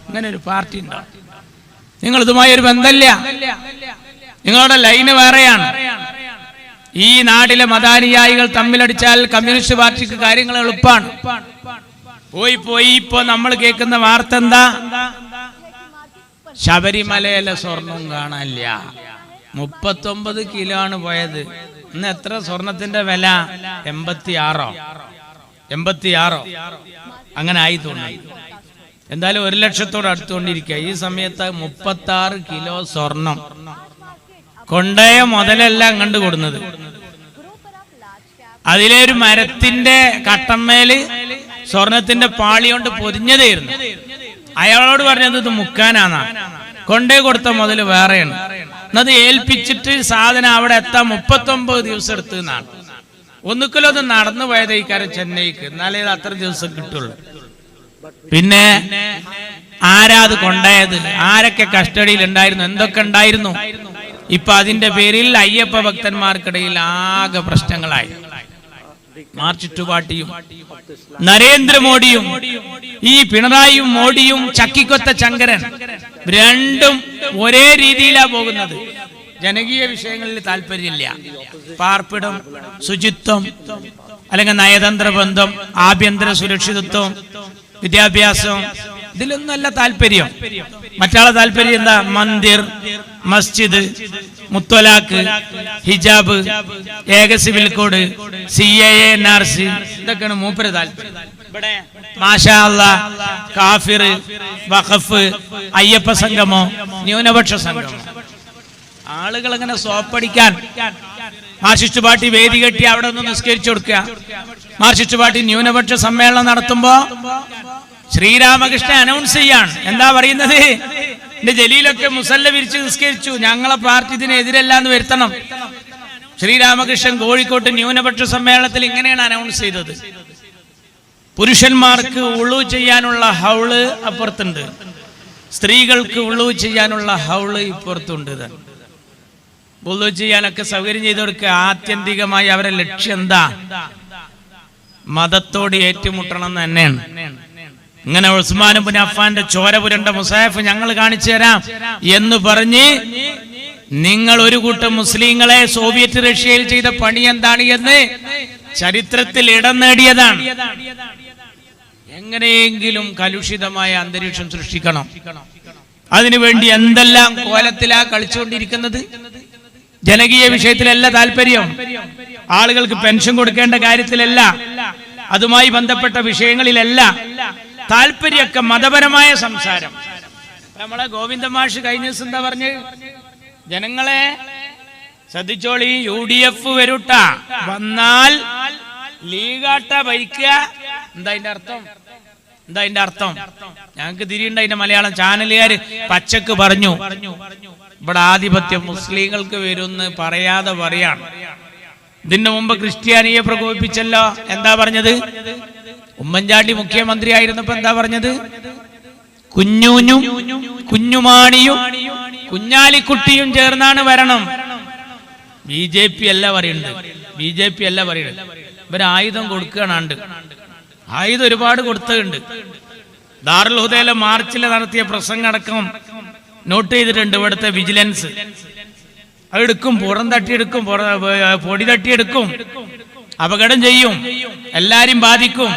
അങ്ങനെ ഒരു പാർട്ടി ഉണ്ടോ? നിങ്ങൾ ഇതുമായി ഒരു ബന്ധമില്ല. നിങ്ങളുടെ ലൈന് വേറെയാണ്. ഈ നാട്ടിലെ മതാനുയായികൾ തമ്മിലടിച്ചാൽ കമ്മ്യൂണിസ്റ്റ് പാർട്ടിക്ക് കാര്യങ്ങൾ എളുപ്പമാണ്. പോയി ഇപ്പൊ നമ്മൾ കേൾക്കുന്ന വാർത്ത എന്താ? ശബരിമലയിലെ സ്വർണം കാണാനില്ല. 39 കിലോ ആണ് പോയത്. ഇന്ന് എത്ര സ്വർണത്തിന്റെ വില? 86 അങ്ങനെ ആയി തോന്നി. എന്തായാലും 1 ലക്ഷത്തോട് അടുത്തുകൊണ്ടിരിക്കുക. ഈ സമയത്ത് 36 കിലോ സ്വർണം കൊണ്ടയ മുതലെല്ലാം കണ്ടു കൊടുന്നത്. അതിലെ ഒരു മരത്തിന്റെ കട്ടമ്മേല് സ്വർണത്തിന്റെ പാളി കൊണ്ട് പൊതിഞ്ഞതായിരുന്നു. അയാളോട് പറഞ്ഞത് ഇത് മുക്കാനാന്നാ. കൊണ്ടേ കൊടുത്ത മുതൽ വേറെയാണ്. എന്നത് ഏൽപ്പിച്ചിട്ട് സാധനം അവിടെ എത്താൻ 39 ദിവസം എടുത്തു എന്നാണ്. ഒന്നുകിലും അത് നടന്നു പോയത് ഈ കാര്യം ചെന്നൈക്ക്, എന്നാലേ ഇത് അത്ര ദിവസം കിട്ടുള്ളൂ. പിന്നെ ആരാ അത് കൊണ്ടായത്, ആരൊക്കെ കസ്റ്റഡിയിൽ ഉണ്ടായിരുന്നു, എന്തൊക്കെ ഉണ്ടായിരുന്നു. ഇപ്പൊ അതിന്റെ പേരിൽ അയ്യപ്പ ഭക്തന്മാർക്കിടയിൽ ആകെ പ്രശ്നങ്ങളായി. മാർച്ചിസ്റ്റു പാർട്ടിയും നരേന്ദ്രമോദിയും ഈ പിണറായിയും മോഡിയും ചക്കിക്കൊത്ത ചങ്കരൻ രണ്ടും ഒരേ രീതിയിലാ പോകുന്നത്. ജനകീയ വിഷയങ്ങളിൽ താല്പര്യമില്ല. പാർപ്പിടം, ശുചിത്വം, അല്ലെങ്കിൽ നയതന്ത്ര ബന്ധം, ആഭ്യന്തര സുരക്ഷിതത്വം, വിദ്യാഭ്യാസം, ഇതിലൊന്നല്ല താല്പര്യം. മറ്റാളെ താല്പര്യം എന്താ? മന്ദിർ, മസ്ജിദ്, മുത്തലാഖ്, ഹിജാബ്, ഏക സിവിൽ കോഡ്, CAA, NRC, ഇതൊക്കെയാണ് മൂപ്പര് താല്പര്യം. ഇവിടെ മാഷാ അല്ലാഹ് കാഫിർ, വഖഫ്, അയ്യപ്പ സംഗമോ, ന്യൂനപക്ഷ സംഗമോ. ആളുകൾ അങ്ങനെ സോപ്പടിക്കാൻ മാർക്സിസ്റ്റ് പാർട്ടി വേദി കെട്ടി അവിടെ ഒന്ന് നിസ്കരിച്ചു കൊടുക്കുക. മാർക്സിസ്റ്റ് പാർട്ടി ന്യൂനപക്ഷ സമ്മേളനം നടത്തുമ്പോ ശ്രീരാമകൃഷ്ണൻ അനൗൺസ് ചെയ്യാണ്. എന്താ പറയുന്നത്? എന്റെ ജലീലൊക്കെ മുസല്ല വിരിച്ച് നിസ്കരിച്ചു, ഞങ്ങളെ പാർട്ടി ഇതിനെതിരല്ല എന്ന് വരുത്തണം. ശ്രീരാമകൃഷ്ണൻ കോഴിക്കോട്ട് ന്യൂനപക്ഷ സമ്മേളനത്തിൽ ഇങ്ങനെയാണ് അനൗൺസ് ചെയ്തത്. പുരുഷന്മാർക്ക് ഉളു ചെയ്യാനുള്ള ഹൗള് അപ്പുറത്തുണ്ട്, സ്ത്രീകൾക്ക് ഉളു ചെയ്യാനുള്ള ഹൗള് ഇപ്പുറത്തുണ്ട്. ഉളു ചെയ്യാനൊക്കെ സൗകര്യം ചെയ്തു കൊടുക്കുക. ആത്യന്തികമായി അവരുടെ ലക്ഷ്യം എന്താ? മതത്തോട് ഏറ്റുമുട്ടണം എന്ന് തന്നെയാണ്. ഇങ്ങനെ ഉസ്മാൻ ഇബ്നു അഫ്ഫാന്റെ ചോര പുരണ്ട മുസാഫ് ഞങ്ങൾ കാണിച്ചു തരാം എന്ന് പറഞ്ഞ് നിങ്ങൾ ഒരു കൂട്ടം മുസ്ലിങ്ങളെ സോവിയറ്റ് റഷ്യയിൽ ചെയ്ത പണി എന്താണ് എന്ന് ചരിത്രത്തിൽ ഇടം നേടിയതാണ്. എങ്ങനെയെങ്കിലും കലുഷിതമായ അന്തരീക്ഷം സൃഷ്ടിക്കണം. അതിനുവേണ്ടി എന്തെല്ലാം കോലത്തിലാ കളിച്ചുകൊണ്ടിരിക്കുന്നത്. ജനകീയ വിഷയത്തിലല്ല താല്പര്യം, ആളുകൾക്ക് പെൻഷൻ കൊടുക്കേണ്ട കാര്യത്തിലല്ല, അതുമായി ബന്ധപ്പെട്ട വിഷയങ്ങളിലല്ല താല്പര്യമൊക്കെ മതപരമായ സംസാരം. നമ്മളെ ഗോവിന്ദ മാഷ് കഴിഞ്ഞ ദിവസം എന്താ പറഞ്ഞ്? ജനങ്ങളെ ശ്രദ്ധിച്ചോളി, UDF വരൂട്ട, വന്നാൽ ലീഗാട്ട ഭരിക്കുക. എന്താ അതിന്റെ അർത്ഥം? എന്താ അതിന്റെ അർത്ഥം? ഞങ്ങൾക്ക് തിരിയുണ്ട്. അതിന്റെ മലയാളം ചാനലുകാര് പച്ചക്ക് പറഞ്ഞു, ഇവിടെ ആധിപത്യം മുസ്ലിങ്ങൾക്ക് വരുമെന്ന് പറയാതെ പറയാണ്. ഇതിന് മുമ്പ് ക്രിസ്ത്യാനിയെ പ്രകോപിപ്പിച്ചല്ലോ. എന്താ പറഞ്ഞത്? ഉമ്മൻചാണ്ടി മുഖ്യമന്ത്രി ആയിരുന്നപ്പോ എന്താ പറഞ്ഞത്? കുഞ്ഞൂഞ്ഞും കുഞ്ഞുമാണിയും കുഞ്ഞാലിക്കുട്ടിയും ചേർന്നാണ് വരണം. BJP അല്ല പറയുന്നത്, BJP അല്ല പറയുന്നത്. ഇവര് ആയുധം കൊടുക്കുകയാണ്. ആയുധം ഒരുപാട് കൊടുത്തിട്ടുണ്ട്. ദാറുൽ ഹുദയിലെ മാർച്ചിൽ നടത്തിയ പ്രസംഗം അടക്കം നോട്ട് ചെയ്തിട്ടുണ്ട് ഇവിടുത്തെ വിജിലൻസ്. അതെടുക്കും, പുറം തട്ടിയെടുക്കും, പൊടി തട്ടിയെടുക്കും, അപകടം ചെയ്യും, എല്ലാരും ബാധിക്കും.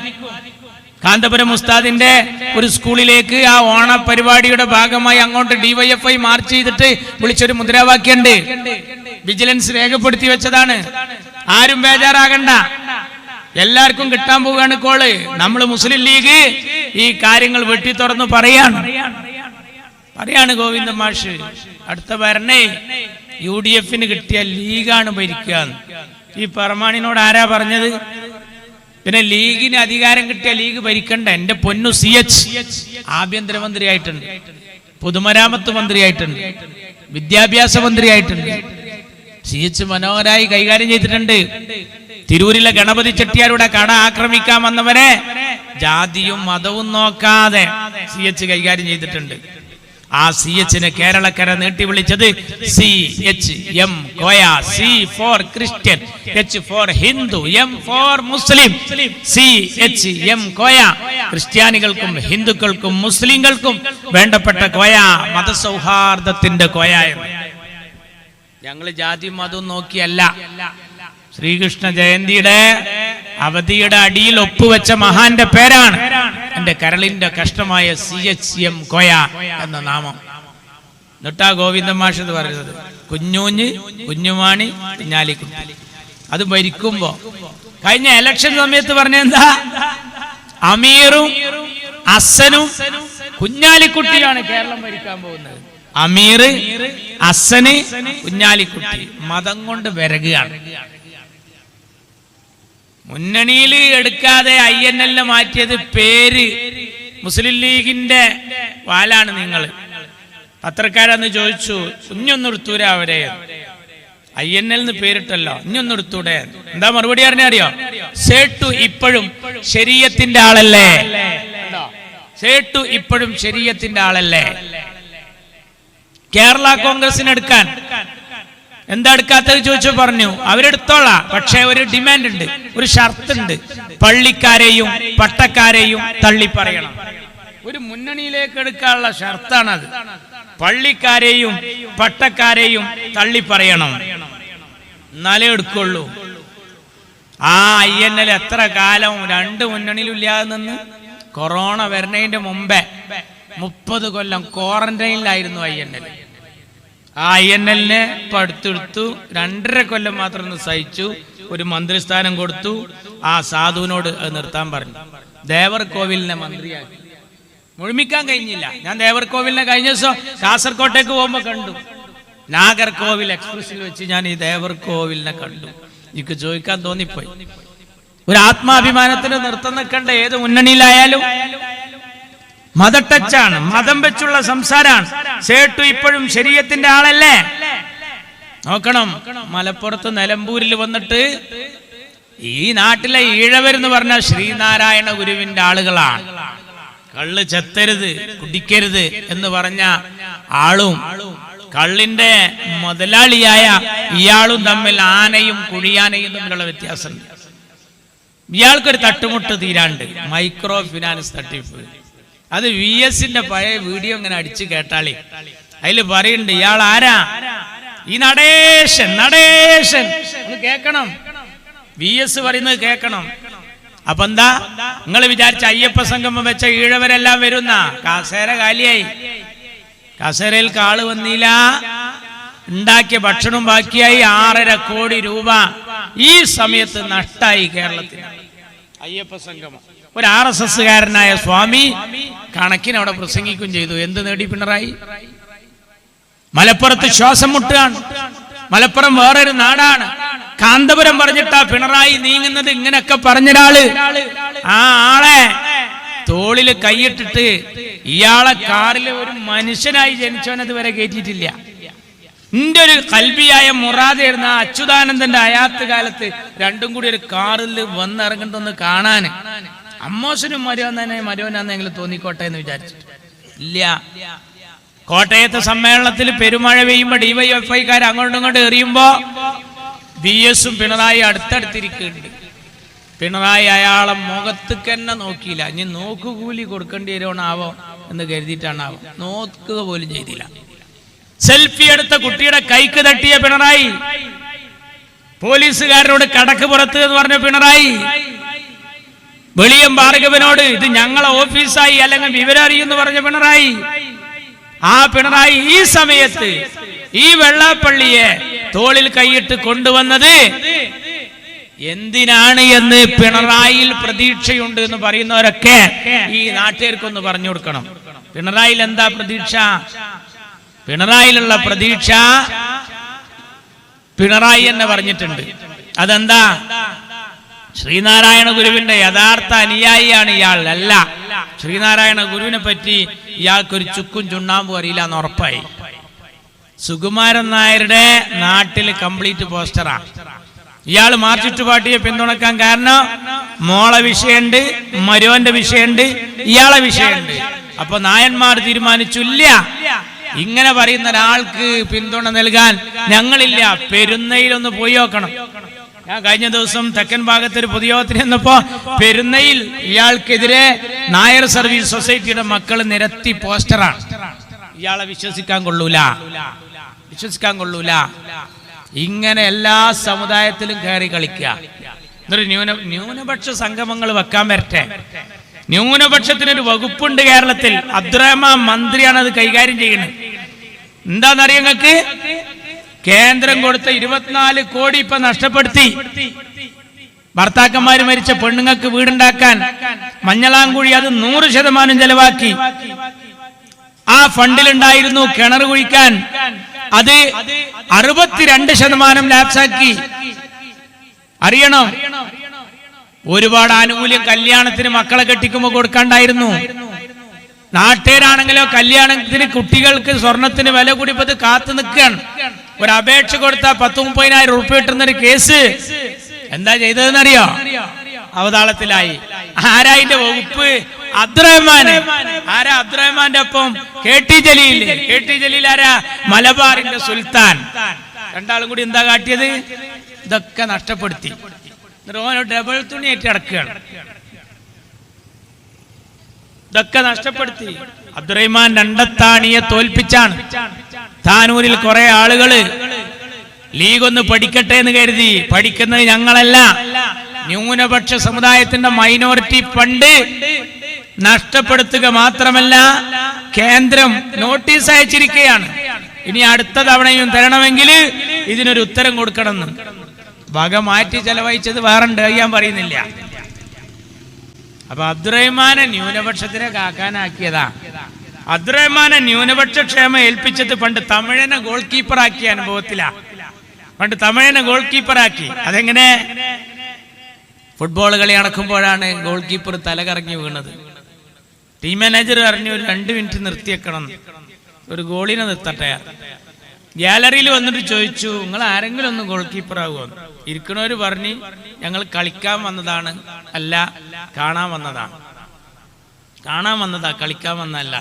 കാന്തപുരം ഉസ്താദിന്റെ ഒരു സ്കൂളിലേക്ക് ആ ഓണ പരിപാടിയുടെ ഭാഗമായി അങ്ങോട്ട് DYFI മാർച്ച് ചെയ്തിട്ട് വിളിച്ചൊരു മുദ്രാവാക്യമുണ്ട്. വിജിലൻസ് രേഖപ്പെടുത്തി വെച്ചതാണ്. ആരും ബേജാറാകണ്ട, എല്ലാവർക്കും കിട്ടാൻ പോവുകയാണ് കോള്. നമ്മൾ മുസ്ലിം ലീഗ് ഈ കാര്യങ്ങൾ വെട്ടി തുറന്നു പറയാണ് ഗോവിന്ദ മാഷ്. അടുത്ത ഭരണേ UDF-ന് കിട്ടിയ ലീഗാണ് ഭരിക്കുക. ഈ പറമാണിനോട് ആരാ പറഞ്ഞത്? പിന്നെ ലീഗിന് അധികാരം കിട്ടിയ ലീഗ് ഭരിക്കണ്ട. എന്റെ പൊന്നു CH ആഭ്യന്തരമന്ത്രി ആയിട്ടുണ്ട്, പൊതുമരാമത്ത് മന്ത്രിയായിട്ടുണ്ട്, വിദ്യാഭ്യാസ മന്ത്രിയായിട്ടുണ്ട്. CH മനോഹരായി കൈകാര്യം ചെയ്തിട്ടുണ്ട്. തിരൂരിലെ ഗണപതി ചെട്ടിയാരുടെ കട ആക്രമിക്കാൻ വന്നവരെ ജാതിയും മതവും നോക്കാതെ CH കൈകാര്യം ചെയ്തിട്ടുണ്ട്. ആ CH-നെ കേരളക്കര നീട്ടി വിളിച്ചത് CHM Koya. C for Christian, H for Hindu, M for Muslim. CHM Koya ക്രിസ്ത്യാനികൾക്കും ഹിന്ദുക്കൾക്കും മുസ്ലിങ്ങൾക്കും വേണ്ടപ്പെട്ട കോയ, മതസൗഹാർദ്ദത്തിന്റെ കോയ. ഞങ്ങൾ ജാതി മതവും നോക്കിയല്ല. ശ്രീകൃഷ്ണ ജയന്തിയുടെ അവധിയുടെ അടിയിൽ ഒപ്പുവെച്ച മഹാന്റെ പേരാണ് എന്റെ കരളിന്റെ കഷ്ടമായ CHM കോയ എന്ന നാമം. എന്നിട്ടാ ഗോവിന്ദ മാഷ് എന്ന് പറയുന്നത് കുഞ്ഞൂഞ്ഞ്, കുഞ്ഞുമാണി, കുഞ്ഞാലിക്കുട്ടി. അത് ഭരിക്കുമ്പോ കഴിഞ്ഞ ഇലക്ഷൻ സമയത്ത് പറഞ്ഞെന്താ? അമീറും അസനും കുഞ്ഞാലിക്കുട്ടിയാണ് കേരളം ഭരിക്കാൻ പോകുന്നത്. അമീർ ഹസന്, കുഞ്ഞാലിക്കുട്ടി മതം കൊണ്ട് വിരകുകയാണ്. മുന്നണിയിൽ എടുക്കാതെ INL മാറ്റിയത് പേര് മുസ്ലിം ലീഗിന്റെ വാലാണ്. നിങ്ങൾ പത്രക്കാരെന്ന് ചോദിച്ചു, കുഞ്ഞൊന്നെടുത്തൂരെ അവരെ INL പേരിട്ടല്ലോ, ഇഞ്ഞൊന്നെടുത്തൂടെ? എന്താ മറുപടി അറിയോ? സേട്ടു ഇപ്പോഴും ശരീഅത്തിന്റെ ആളല്ലേ, സേട്ടു ഇപ്പോഴും ശരീഅത്തിന്റെ ആളല്ലേ. കേരള കോൺഗ്രസിന് എടുക്കാൻ എന്താ എടുക്കാത്തത് ചോദിച്ചു, പറഞ്ഞു അവരെടുത്തോളാം, പക്ഷെ ഒരു ഡിമാൻഡ് ഉണ്ട്, ഒരു ഷർത്ത് ഉണ്ട്, പള്ളിക്കാരെയും പട്ടക്കാരെയും തള്ളി പറയണം. ഒരു മുന്നണിയിലേക്ക് എടുക്കാനുള്ള ഷർത്താണത്. പള്ളിക്കാരെയും പട്ടക്കാരെയും തള്ളി പറയണം, എന്നാലേ എടുക്കുള്ളൂ. ആ INL എത്ര കാലം രണ്ട് മുന്നണിയിലും ഇല്ലാതെ നിന്ന്, കൊറോണ വരുന്നതിന്റെ മുമ്പേ 30 കൊല്ലം ക്വാറന്റൈനിലായിരുന്നു INL. ആ INL ഇപ്പൊ അടുത്തെടുത്തു, 2.5 കൊല്ലം മാത്രം ഒന്ന് സഹിച്ചു, ഒരു മന്ത്രിസ്ഥാനം കൊടുത്തു. ആ സാധുവിനോട് അത് നിർത്താൻ പറഞ്ഞു. ദേവർകോവിലിനെ മന്ത്രിയാക്കി. മുഴുമിക്കാൻ കഴിഞ്ഞില്ല. ഞാൻ ദേവർകോവിലിനെ കഴിഞ്ഞ ദിവസം കാസർകോട്ടേക്ക് പോകുമ്പോ കണ്ടു. നാഗർകോവിൽ എക്സ്പ്രസിൽ വെച്ച് ഞാൻ ഈ ദേവർകോവിലിനെ കണ്ടു. എനിക്ക് ചോദിക്കാൻ തോന്നിപ്പോയി. ഒരു ആത്മാഭിമാനത്തിന് നൃത്തം നിൽക്കേണ്ട ഏത് മുന്നണിയിലായാലും മതട്ടച്ചാണ്, മതം വെച്ചുള്ള സംസാരാണ്. സേട്ടു ഇപ്പോഴും ശരീഅത്തിന്റെ ആളല്ലേ. നോക്കണം, മലപ്പുറത്ത് നിലമ്പൂരിൽ വന്നിട്ട് ഈ നാട്ടിലെ ഈഴവരെന്ന് പറഞ്ഞ ശ്രീനാരായണ ഗുരുവിന്റെ ആളുകളാണ്. കള്ള് ചെത്തരുത്, കുടിക്കരുത് എന്ന് പറഞ്ഞ ആളും കള്ളിന്റെ മുതലാളിയായ ഇയാളും തമ്മിൽ ആനയും കുഴിയാനയും തമ്മിലുള്ള വ്യത്യാസമുണ്ട്. ഇയാൾക്കൊരു തട്ടുമുട്ട് തീരാണ്ട്, മൈക്രോ ഫിനാൻസ് തട്ടിപ്പ്. അത് VS-ന്റെ പഴയ വീഡിയോ ഇങ്ങനെ അടിച്ചു കേട്ടാളി. അതിൽ പറയുന്നുണ്ട് ഇയാൾ ആരാ, ഈ നടേശൻ കേക്കണം, VS പറയുന്നത് കേക്കണം. അപ്പൊ എന്താ നിങ്ങൾ വിചാരിച്ച അയ്യപ്പ സംഗമം വെച്ച ഈഴവരെല്ലാം വരുന്ന? കാസേര കാലിയായി, കസേരയിൽ കാള് വന്നില്ല, ഉണ്ടാക്കിയ ഭക്ഷണം ബാക്കിയായി. 6.5 കോടി രൂപ ഈ സമയത്ത് നഷ്ടായി കേരളത്തിന്. അയ്യപ്പ സംഗമം ഒരു RSS-കാരനായ സ്വാമി കണക്കിന് അവിടെ പ്രസംഗിക്കുകയും ചെയ്തു. എന്ത് നേടി പിണറായി? മലപ്പുറത്ത് ശ്വാസം മുട്ടുകയാണ്. മലപ്പുറം വേറൊരു നാടാണ്. കാന്തപുരം പറഞ്ഞിട്ടാ പിണറായി നീങ്ങുന്നത്. ഇങ്ങനെയൊക്കെ പറഞ്ഞൊരാള് ആ ആളെ തോളില് കൈയിട്ടിട്ട് ഇയാളെ കാറിൽ ഒരു മനുഷ്യനായി ജനിച്ചവനത് വരെ കയറ്റിയിട്ടില്ല. എന്റെ ഒരു കൽബിയായ മുറാദായിരുന്നു ആ അച്യുതാനന്ദന്റെ അയാത്ത് കാലത്ത് രണ്ടും കൂടി ഒരു കാറിൽ വന്നിറങ്ങുന്നതൊന്ന് കാണാൻ. അമ്മോശനും മരുവനാന്നെങ്കിലും തോന്നിക്കോട്ടെ എന്ന് വിചാരിച്ചിട്ട് ഇല്ല. കോട്ടയത്തെ സമ്മേളനത്തിൽ പെരുമഴ പെയ്യുമ്പോ DYFIക്കാർ അങ്ങോട്ടും ഇങ്ങോട്ടും എറിയുമ്പോ VS-ഉം പിണറായി അടുത്തടുത്തിരിക്കുന്നുണ്ട്. പിണറായി അയാളെ മുഖത്തേക്ക് തന്നെ നോക്കിയില്ല. ഇനി നോക്കുകൂലി കൊടുക്കേണ്ടി വരുവാണാവോ എന്ന് കരുതിയിട്ടാണാവോ, നോക്കുക പോലും ചെയ്തില്ല. സെൽഫി എടുത്ത കുട്ടിയുടെ കൈക്ക് തട്ടിയ പിണറായി, പോലീസുകാരനോട് കടക്ക് പുറത്ത് എന്ന് പറഞ്ഞ പിണറായി, വെളിയം ഭാർഗവനോട് ഇത് ഞങ്ങളെ ഓഫീസായി അല്ലെങ്കിൽ വിവരം അറിയുമെന്ന് പറഞ്ഞ പിണറായി. ആ പിണറായി ഈ സമയത്ത് ഈ വെള്ളാപ്പള്ളിയെ തോളിൽ കൈയിട്ട് കൊണ്ടുവന്നത് എന്തിനാണ് എന്ന് പിണറായിയിൽ പ്രതീക്ഷയുണ്ട് എന്ന് പറയുന്നവരൊക്കെ ഈ നാട്ടുകാർക്കൊന്ന് പറഞ്ഞു കൊടുക്കണം. പിണറായിയിൽ എന്താ പ്രതീക്ഷ? പിണറായിലുള്ള പ്രതീക്ഷ പിണറായി എന്ന് പറഞ്ഞിട്ടുണ്ട്. അതെന്താ? ശ്രീനാരായണ ഗുരുവിന്റെ യഥാർത്ഥ അനുയായിയാണ് ഇയാൾ. അല്ല, ശ്രീനാരായണ ഗുരുവിനെ പറ്റി ഇയാൾക്കൊരു ചുക്കും ചുണ്ണാമ്പും അറിയില്ല എന്ന് ഉറപ്പായി. സുകുമാരൻ നായരുടെ നാട്ടിൽ കംപ്ലീറ്റ് പോസ്റ്ററാ. ഇയാൾ മാർക്സിസ്റ്റ് പാർട്ടിയെ പിന്തുണക്കാൻ കാരണം മോളെ വിഷയമുണ്ട്, മരുവന്റെ വിഷയമുണ്ട്, ഇയാളെ വിഷയമുണ്ട്. അപ്പൊ നായന്മാർ തീരുമാനിച്ചു, ഇല്ല, ഇങ്ങനെ പറയുന്ന ഒരാൾക്ക് പിന്തുണ നൽകാൻ ഞങ്ങളില്ല, പെരുന്നയിലൊന്ന് പോയി നോക്കണം. ഞാൻ കഴിഞ്ഞ ദിവസം തെക്കൻ ഭാഗത്തൊരു പൊതുയോഗത്തിന് ചെന്നപ്പോ പെരുന്നയിൽ ഇയാൾക്കെതിരെ നായർ സർവീസ് സൊസൈറ്റിയുടെ മക്കൾ നിരത്തി പോസ്റ്ററാണ്. ഇയാളെ വിശ്വസിക്കാൻ കൊള്ളൂല. ഇങ്ങനെ എല്ലാ സമുദായത്തിലും കയറി കളിക്കുക. എന്നൊരു ന്യൂനപക്ഷ സംഗമങ്ങൾ വെക്കാൻ വരട്ടെ. ന്യൂനപക്ഷത്തിനൊരു വകുപ്പുണ്ട് കേരളത്തിൽ. അബ്ദുറഹ്മാൻ മന്ത്രിയാണ് അത് കൈകാര്യം ചെയ്യുന്നത്. എന്താണെന്നറിയാം നിങ്ങൾക്ക്? കേന്ദ്രം കൊടുത്ത 24 കോടി ഇപ്പൊ നഷ്ടപ്പെടുത്തി. ഭർത്താക്കന്മാര് മരിച്ച പെണ്ണുങ്ങൾക്ക് വീടുണ്ടാക്കാൻ മഞ്ഞളാംകുഴി അത് 100% ചെലവാക്കി. ആ ഫണ്ടിലുണ്ടായിരുന്നു കിണർ കുഴിക്കാൻ. അത് 62% ലാപ്സാക്കി. അറിയണം, ഒരുപാട് ആനുകൂല്യം കല്യാണത്തിന് മക്കളെ കെട്ടിക്കുമ്പോൾ കൊടുക്കാണ്ടായിരുന്നു. നാട്ടുകാരാണെങ്കിലോ കല്യാണത്തിന് കുട്ടികൾക്ക് സ്വർണത്തിന് വില കൂടിയപ്പോൾ കാത്തു നിൽക്കുകയാണ്. ഒരു അപേക്ഷ കൊടുത്താൽ 10-30,000 റുപ്യ കിട്ടുന്നൊരു കേസ് എന്താ ചെയ്തതെന്നറിയോ? അവതാളത്തിലായി. ആരായിന്റെ വകുപ്പ്? അബ്ദുറഹ്മാന്. ആരാ അബ്ദുറഹ്മാന്റെ ഒപ്പം? KT ജലീൽ. KT ജലീൽ ആരാ? മലബാറിന്റെ സുൽത്താൻ. രണ്ടാളും കൂടി എന്താ കാട്ടിയത്? ഇതൊക്കെ നഷ്ടപ്പെടുത്തി. ഡബിൾ തുണിയേറ്റ് അടക്കുകയാണ്. ഇതൊക്കെ നഷ്ടപ്പെടുത്തി. അബ്ദുറഹ്മാൻ രണ്ടത്താണിയെ തോൽപ്പിച്ചാണ്. താനൂരിൽ കുറെ ആളുകള് ലീഗ് ഒന്ന് പഠിക്കട്ടെ എന്ന് കരുതി. പഠിക്കുന്നത് ഞങ്ങളല്ല, ന്യൂനപക്ഷ സമുദായത്തിന്റെ മൈനോറിറ്റി ഫണ്ട് നഷ്ടപ്പെടുത്തുക മാത്രമല്ല കേന്ദ്രം നോട്ടീസ് അയച്ചിരിക്കുകയാണ്. ഇനി അടുത്ത തവണയും തരണമെങ്കിൽ ഇതിനൊരു ഉത്തരം കൊടുക്കണമെന്ന്. വക മാറ്റി ചെലവഴിച്ചത് വേറുണ്ട്, ഞാൻ പറയുന്നില്ല. അപ്പൊ അബ്ദുറഹ്മാനെ ന്യൂനപക്ഷത്തിനെ കാക്കാനാക്കിയതാ. അബ്ദുറഹ്മാനെ ന്യൂനപക്ഷ ക്ഷേമം ഏൽപ്പിച്ചത് പണ്ട് തമിഴനെ ഗോൾ കീപ്പറാക്കിയ അനുഭവത്തിലാ. പണ്ട് തമിഴനെ ഗോൾ കീപ്പറാക്കി. അതെങ്ങനെ? ഫുട്ബോൾ കളി നടക്കുമ്പോഴാണ് ഗോൾ കീപ്പർ തലകറങ്ങി വീണത്. ടീം മാനേജർ പറഞ്ഞു ഒരു 2 മിനിറ്റ് നിർത്തിയേക്കണം, ഒരു ഗോളിനെ നിർത്തട്ടെ. ഗാലറിയിൽ വന്നിട്ട് ചോദിച്ചു, നിങ്ങൾ ആരെങ്കിലും ഒന്ന് ഗോൾ കീപ്പർ ആകുമോ? ഇരിക്കണവര് പറഞ്ഞു, ഞങ്ങൾ കളിക്കാൻ വന്നതാണ്, അല്ല കാണാൻ വന്നതാണ്. കാണാൻ വന്നതാ, കളിക്കാൻ വന്നല്ല.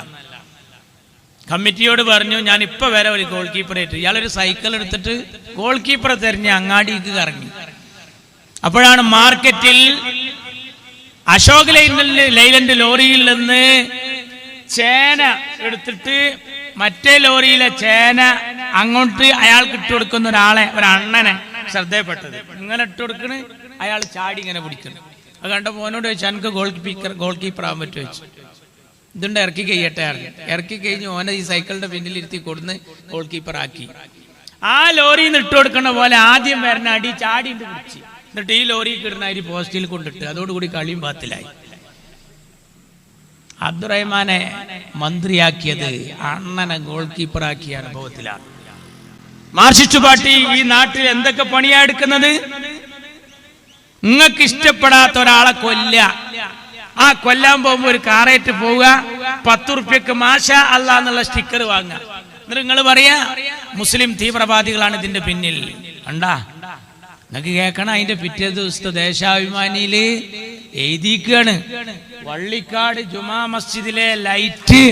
കമ്മിറ്റിയോട് പറഞ്ഞു, ഞാൻ ഇപ്പൊ വരെ ഒരു ഗോൾ കീപ്പറായിട്ട്. ഇയാളൊരു സൈക്കിൾ എടുത്തിട്ട് ഗോൾ കീപ്പറെ തെരഞ്ഞ് അങ്ങാടിക്ക് കറങ്ങി. അപ്പോഴാണ് മാർക്കറ്റിൽ അശോക് ലൈലൻഡ് ലോറിയിൽ നിന്ന് ചേന എടുത്തിട്ട് മറ്റേ ലോറിയിലെ ചേന അങ്ങോട്ട് അയാൾക്ക് ഇട്ടുകൊടുക്കുന്ന ഒരണ്ണനെ ശ്രദ്ധയപ്പെട്ടത്. ഇങ്ങനെ ഇട്ടുകൊടുക്കണ്, അയാൾ ചാടി ഇങ്ങനെ പിടിക്കുന്നു. അത് കണ്ട മോനോട് ചോദിച്ചു, എനിക്ക് ഗോൾ കീപ്പർ ആവാൻ പറ്റുമോ ചോദിച്ചു. ഇതുണ്ട്, ഇറക്കി കഴിയട്ടെ. ഇറക്കി കഴിഞ്ഞ് ഓനെ ഈ സൈക്കിളിന്റെ പിന്നിലിരുത്തി കൊടുന്ന് ഗോൾ കീപ്പർ ആക്കി. ആ ലോറിയിൽ നിന്ന് ഇട്ട് കൊടുക്കുന്ന പോലെ ആദ്യം വരുന്ന അടി ചാടിയിട്ട് പിടിച്ച്, എന്നിട്ട് ഈ ലോറി കിടന്ന അരി പോസ്റ്റിൽ കൊണ്ടിട്ട് അതോടുകൂടി കളിയും പാത്തിലായി. അബ്ദുറഹ്മാനെ മന്ത്രിയാക്കിയത് അണ്ണനെ ഗോൾ കീപ്പറാക്കിയ അനുഭവത്തിലാണ്. മാർക്സിസ്റ്റ് പാർട്ടി ഈ നാട്ടിൽ എന്തൊക്കെ പണിയാ എടുക്കുന്നത്? നിങ്ങൾക്ക് ഇഷ്ടപ്പെടാത്ത ഒരാളെ കൊല്ല, ആ കൊല്ലാൻ പോകുമ്പോ ഒരു കാറേറ്റ് പോവുക, 10 റുപ്യക്ക് മാഷാ അല്ലാ എന്നുള്ള സ്റ്റിക്കർ വാങ്ങുക. എന്നിട്ട് നിങ്ങൾ പറയാ മുസ്ലിം തീവ്രവാദികളാണ് ഇതിന്റെ പിന്നിൽ. കണ്ടാ, നിങ്ങൾക്ക് കേൾക്കണം. അതിന്റെ പിറ്റേ ദിവസത്തെ ദേശാഭിമാനിയില് എഴുതിക്കാണ്, വള്ളിക്കാട് ജുമാ മസ്ജിദിലെ ലൈറ്റ്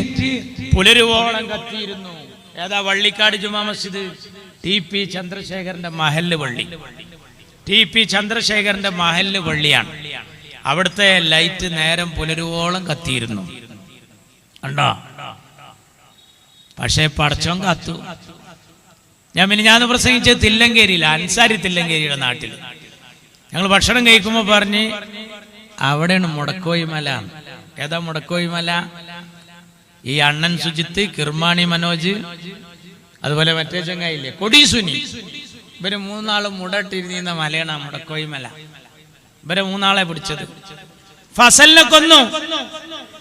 പുലരുവോളം കത്തിയിരുന്നു. ഏതാ വള്ളിക്കാട് ജുമാ മസ്ജിദ്? TP ചന്ദ്രശേഖരന്റെ മഹല്ല് പള്ളി. TP ചന്ദ്രശേഖരന്റെ മഹല്ല് പള്ളിയാണ്. അവിടുത്തെ ലൈറ്റ് നേരം പുലരുവോളം കത്തിയിരുന്നു. കണ്ടോ? പക്ഷേ പടച്ചോൻ കാത്തു. ഞാൻ മിനിഞ്ഞാന്ന് പ്രസംഗിച്ചത് തില്ലങ്കേരിയില്ല, അൻസാരി തില്ലങ്കേരിയുടെ നാട്ടിൽ. ഞങ്ങൾ ഭക്ഷണം കഴിക്കുമ്പോൾ പറഞ്ഞ് അവിടെയാണ് മുടക്കോയി മല. ഏതാ മുടക്കോയി മല? ഈ അണ്ണൻ സുജിത്ത്, കിർമാണി മനോജ്, അതുപോലെ മറ്റേ ചങ്ങായില്ലേ കൊടീസുനി, ഇവര് 3 ആളും മുടട്ടിരുന്ന മലയാണ് മുടക്കോയി മല. ഇവരെ 3 ആളെ പിടിച്ചത്. ഫസലിനെ കൊന്നു.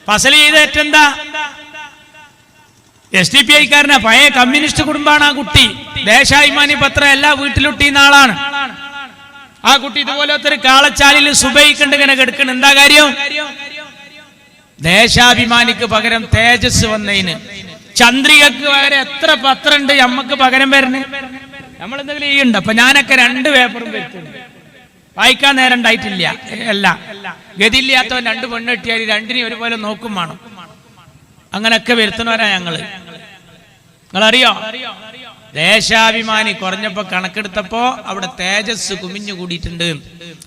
ഫസൽ ചെയ്ത ഏറ്റെന്താ? SDPI-കാരനാ, പഴയ കമ്മ്യൂണിസ്റ്റ് കുടുംബാണ് ആ കുട്ടി. ദേശാഭിമാനി പത്രം എല്ലാ വീട്ടിലൊട്ടിയുന്ന ആളാണ് ആ കുട്ടി. ഇതുപോലത്തെ ഒരു കാളച്ചാലിൽ സുബൈക്കണ്ട് ഇങ്ങനെ കിടക്കണം. എന്താ കാര്യം? ദേശാഭിമാനിക്ക് പകരം തേജസ് വന്നതിന്, ചന്ദ്രികക്ക് പകരം എത്ര പത്രമുണ്ട് നമ്മക്ക് പകരം വരുന്നത്? നമ്മൾ എന്തെങ്കിലും ഈ ഉണ്ട്. അപ്പൊ ഞാനൊക്കെ 2 പേപ്പറും വരുത്തുന്നുണ്ട്, വായിക്കാൻ നേരം ഉണ്ടായിട്ടില്ല. അല്ല, ഗതിയില്ലാത്തവൻ 2 പെണ്ണ് കിട്ടിയാൽ 2നെയും ഒരുപോലെ നോക്കും വേണം. അങ്ങനെയൊക്കെ വരുത്തുന്നവരാ ഞങ്ങള്. നിങ്ങളറിയോ, ദേശാഭിമാനി കുറഞ്ഞപ്പോ കണക്കെടുത്തപ്പോ അവിടെ തേജസ് കുമിഞ്ഞു കൂടിയിട്ടുണ്ട്.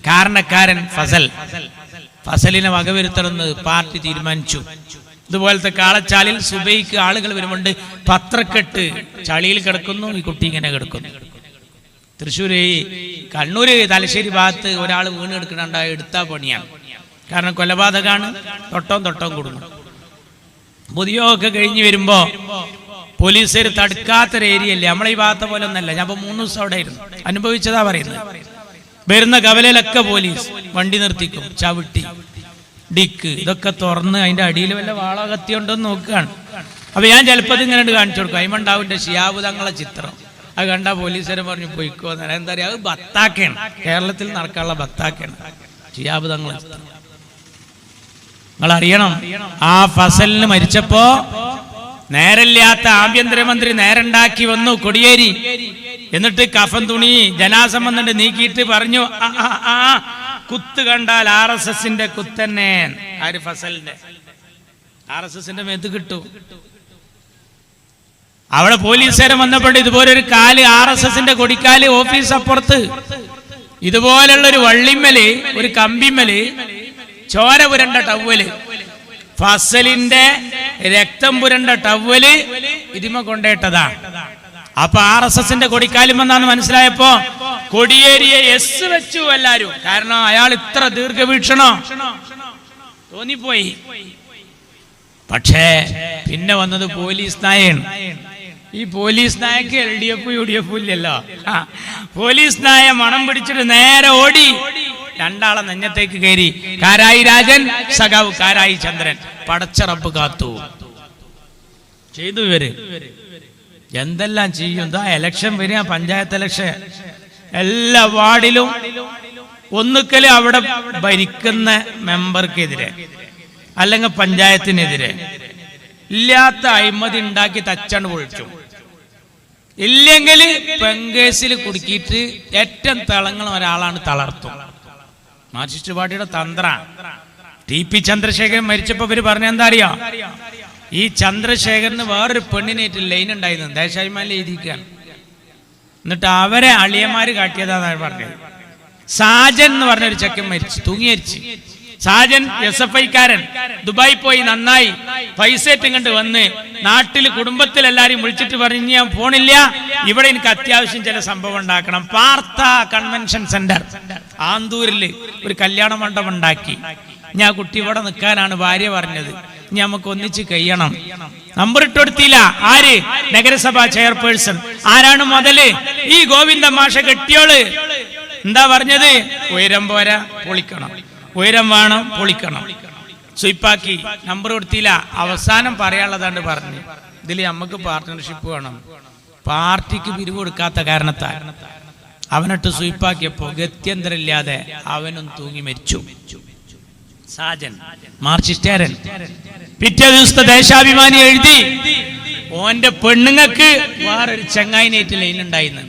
കാരണക്കാരൻ ഫസലിനെ വകവരുത്തണമെന്ന് പാർട്ടി തീരുമാനിച്ചു. ഇതുപോലത്തെ കാളച്ചാലിൽ സുബൈക്ക് ആളുകൾ വരുമ്പോണ്ട് പത്രക്കെട്ട് ചളിയിൽ കിടക്കുന്നു, ഈ കുട്ടി ഇങ്ങനെ കിടക്കുന്നു. തൃശ്ശൂര്, കണ്ണൂര്, തലശ്ശേരി ഭാഗത്ത് ഒരാൾ വീണ് കിടക്കണുണ്ടായ എടുത്താ പണിയാണ്. കാരണം കൊലപാതകമാണ്, തൊട്ടവും കൊടുക്കും. പുതിയൊക്കെ കഴിഞ്ഞ് വരുമ്പോ പോലീസുകാർ തടുക്കാത്തൊരു ഏരിയല്ലേ, നമ്മളെ ഈ ഭാഗത്തെ പോലെ ഒന്നല്ല. ഞാൻ 3 ദിവസം അവിടെ ആയിരുന്നു, അനുഭവിച്ചതാ പറയുന്നത്. വരുന്ന കവലയിലൊക്കെ പോലീസ് വണ്ടി നിർത്തിക്കും, ചവിട്ടി ഡിക്ക് ഇതൊക്കെ തുറന്ന് അതിന്റെ അടിയിൽ വല്ല വാള കത്തിയുണ്ടോന്ന് നോക്കുകയാണ്. അപ്പൊ ഞാൻ ചിലപ്പോൾ ഇങ്ങനെ കാണിച്ചു കൊടുക്കും. അയ്മണ്ടാവിന്റെ ഷിയാബ് തങ്ങളെ ചിത്രം അത് കണ്ട പോലീസുകാരൻ പറഞ്ഞു പോയിക്കോ. എന്താ പറയുക, അത് ബത്താക്കയാണ്, കേരളത്തിൽ നടക്കാനുള്ള ബത്താക്കയാണ്. ശിഹാബ് തങ്ങൾ നിങ്ങൾ അറിയണം, ആ ഫസലിന് മരിച്ചപ്പോ നേരല്ലാത്ത ആഭ്യന്തരമന്ത്രി നേരണ്ടാക്കി വന്നു കൊടിയേരി. എന്നിട്ട് കഫൻ തുണി ജനാസം വന്നിട്ട് നീക്കിയിട്ട് പറഞ്ഞു, കുത്ത് കണ്ടാൽ RSSന്റെ കുത്തന്നെ. ആര്? ഫസലിന്റെ. RSSന്റെ മേത്ത് കിട്ടും. അവിടെ പോലീസുകാരൻ വന്നപ്പോൾ ഇതുപോലെ ഒരു കാല്, RSSന്റെ കൊടിക്കാല് ഓഫീസ് അപ്പുറത്ത് ഇതുപോലുള്ള ഒരു വള്ളിമ്മല്, ഒരു കമ്പിമ്മല് ചോര പുരണ്ട ടവല്, ഫസലിന്റെ രക്തം പുരണ്ട ടവല് ഇതിമ കൊണ്ടേട്ടതാ. അപ്പൊ RSSന്റെ കൊടിക്കാലുമെന്നാണ് മനസ്സിലായപ്പോ കൊടിയേരിയെ എസ് വെച്ചു എല്ലാരും. കാരണം അയാൾ ഇത്ര ദീർഘവീക്ഷണോ തോന്നിപ്പോയി. പക്ഷേ പിന്നെ വന്നത് പോലീസ് നായയാണ്. ഈ പോലീസ് നായക്ക് LDF UDF ഇല്ലല്ലോ. പോലീസ് നായ മണം പിടിച്ചിട്ട് നേരെ ഓടി രണ്ടാളെ നെഞ്ഞത്തേക്ക് കയറി. കാരായി രാജൻ, സഖാവ് കാരായി ചന്ദ്രൻ. പടച്ച റബ്ബ് കാത്തു. ചെയ്തു ഇവര് എന്തെല്ലാം ചെയ്യും. എന്താ ഇലക്ഷൻ വരിക, പഞ്ചായത്ത് ഇലക്ഷൻ. എല്ലാ വാർഡിലും ഒന്നുക്കല് അവിടെ ഭരിക്കുന്ന മെമ്പർക്കെതിരെ അല്ലെങ്കിൽ പഞ്ചായത്തിനെതിരെ ഇല്ലാത്ത അഴിമതി ഉണ്ടാക്കി തച്ചാണ്ട് പൊളിച്ചു. ഇല്ലെങ്കിൽ പെങ്കേസിൽ കുടുക്കിയിട്ട് ഏറ്റവും തിളങ്ങുന്ന ഒരാളാണ് തളർത്തും. മാർക്സിസ്റ്റ് പാർട്ടിയുടെ തന്ത്ര. TP ചന്ദ്രശേഖരൻ മരിച്ചപ്പോ ഇവര് പറഞ്ഞ എന്താ അറിയാ, ഈ ചന്ദ്രശേഖരന് വേറൊരു പെണ്ണിനേറ്റ് ലൈൻ ഉണ്ടായിരുന്നു, ദേശാഭിമാനിൽ എഴുതിയിരിക്കുകയാണ്. എന്നിട്ട് അവരെ അളിയന്മാര് കാട്ടിയതാന്നാണ് പറഞ്ഞത്. സാജൻ എന്ന് പറഞ്ഞൊരു ചെക്കൻ മരിച്ചു, തൂങ്ങി മരിച്ചു. സാജൻ SFI-കാരൻ ദുബായി പോയി നന്നായി പൈസ ഇങ്ങോട്ട് വന്ന് നാട്ടിൽ കുടുംബത്തിൽ എല്ലാരെയും വിളിച്ചിട്ട് പറഞ്ഞു, ഞാൻ പോണില്ല, ഇവിടെ എനിക്ക് അത്യാവശ്യം ചില സംഭവം ഉണ്ടാക്കണം. പാർത്ത കൺവെൻഷൻ സെന്റർ ആന്തൂരിൽ ഒരു കല്യാണ മണ്ഡപം ഉണ്ടാക്കി. ഞാൻ കുട്ടി ഇവിടെ നിൽക്കാനാണ് ഭാര്യ പറഞ്ഞത്, ഇനി നമുക്ക് ഒന്നിച്ച് കഴിയണം. നമ്പർ ഇട്ടുകൊടുത്തില്ല. ആര്? നഗരസഭാ ചെയർപേഴ്സൺ. ആരാണ് മുതല്? ഈ ഗോവിന്ദ മാഷ കെട്ടിയോള്. എന്താ പറഞ്ഞത്? ഉയരം പോരാ, പൊളിക്കണം. ഉയരം വേണം, പൊളിക്കണം. സ്വീപ്പാക്കി. നമ്പർ കൊടുത്തില്ല. അവസാനം പറയാനുള്ളതാണ്ട് പറഞ്ഞു, ഇതിൽ നമുക്ക് പാർട്ട്ണർഷിപ്പ് വേണം. പാർട്ടിക്ക് പിരിവ് കൊടുക്കാത്ത കാരണത്താൽ അവനിട്ട് സ്വീപ്പാക്കിയപ്പോ ഗത്യന്തരമില്ലാതെ അവനും തൂങ്ങി മരിച്ചു. സാജൻ മാർക്സിസ്റ്റുകാരൻ. പിറ്റേ ദിവസത്തെ ദേശാഭിമാനി എഴുതി, ഓന്റെ പെണ്ണുങ്ങൾക്ക് വേറൊരു ചങ്ങായിനേറ്റ് ലൈൻ ഉണ്ടായിരുന്നു.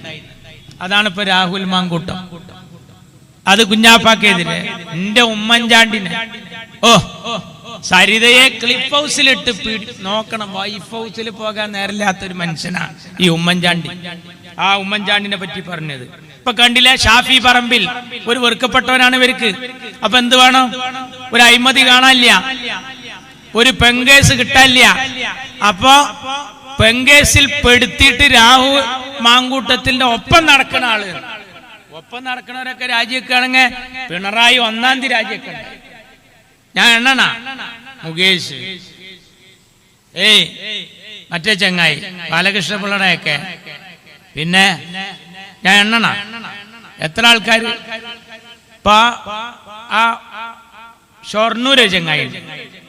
അതാണ് ഇപ്പൊ രാഹുൽ മാങ്കൂട്ടം. അത് കുഞ്ഞാപ്പാക്കെതിരെ. എന്റെ ഉമ്മൻചാണ്ടിനെ, സരിതയെ ക്ലിപ്പ് ഹൗസിലിട്ട് നോക്കണം. വൈഫ് ഹൗസിൽ പോകാൻ നേരമില്ലാത്തൊരു മനുഷ്യനാണ് ഈ ഉമ്മൻചാണ്ടി. ആ ഉമ്മൻചാണ്ടിനെ പറ്റി പറഞ്ഞത് ഇപ്പൊ കണ്ടില്ലേ? ഷാഫി പറമ്പിൽ ഒരു വെറുക്കപ്പെട്ടവനാണ് ഇവർക്ക്. അപ്പൊ എന്ത് വേണം? ഒരു അഴിമതി കാണാനില്ല, ഒരു പെങ്കേസ് കിട്ടാനില്ല. അപ്പൊ പെങ്കേസിൽ പെടുത്തിയിട്ട് രാഹുൽ മാങ്കൂട്ടത്തിന്റെ ഒപ്പം നടക്കുന്ന ആള്, ഒപ്പം നടക്കുന്നവരൊക്കെ രാജിവെക്കുകയാണെങ്കിൽ പിണറായി 1-ാം തീയതി രാജിവെക്കണ്ട. ഞാൻ എണ്ണണ മുകേഷ്, മറ്റേ ചങ്ങായി ബാലകൃഷ്ണപിള്ളയുടെയൊക്കെ, പിന്നെ ഞാൻ എണ്ണണ എത്ര ആൾക്കാർ. ആ ഷൊർണൂര് ചങ്ങായി,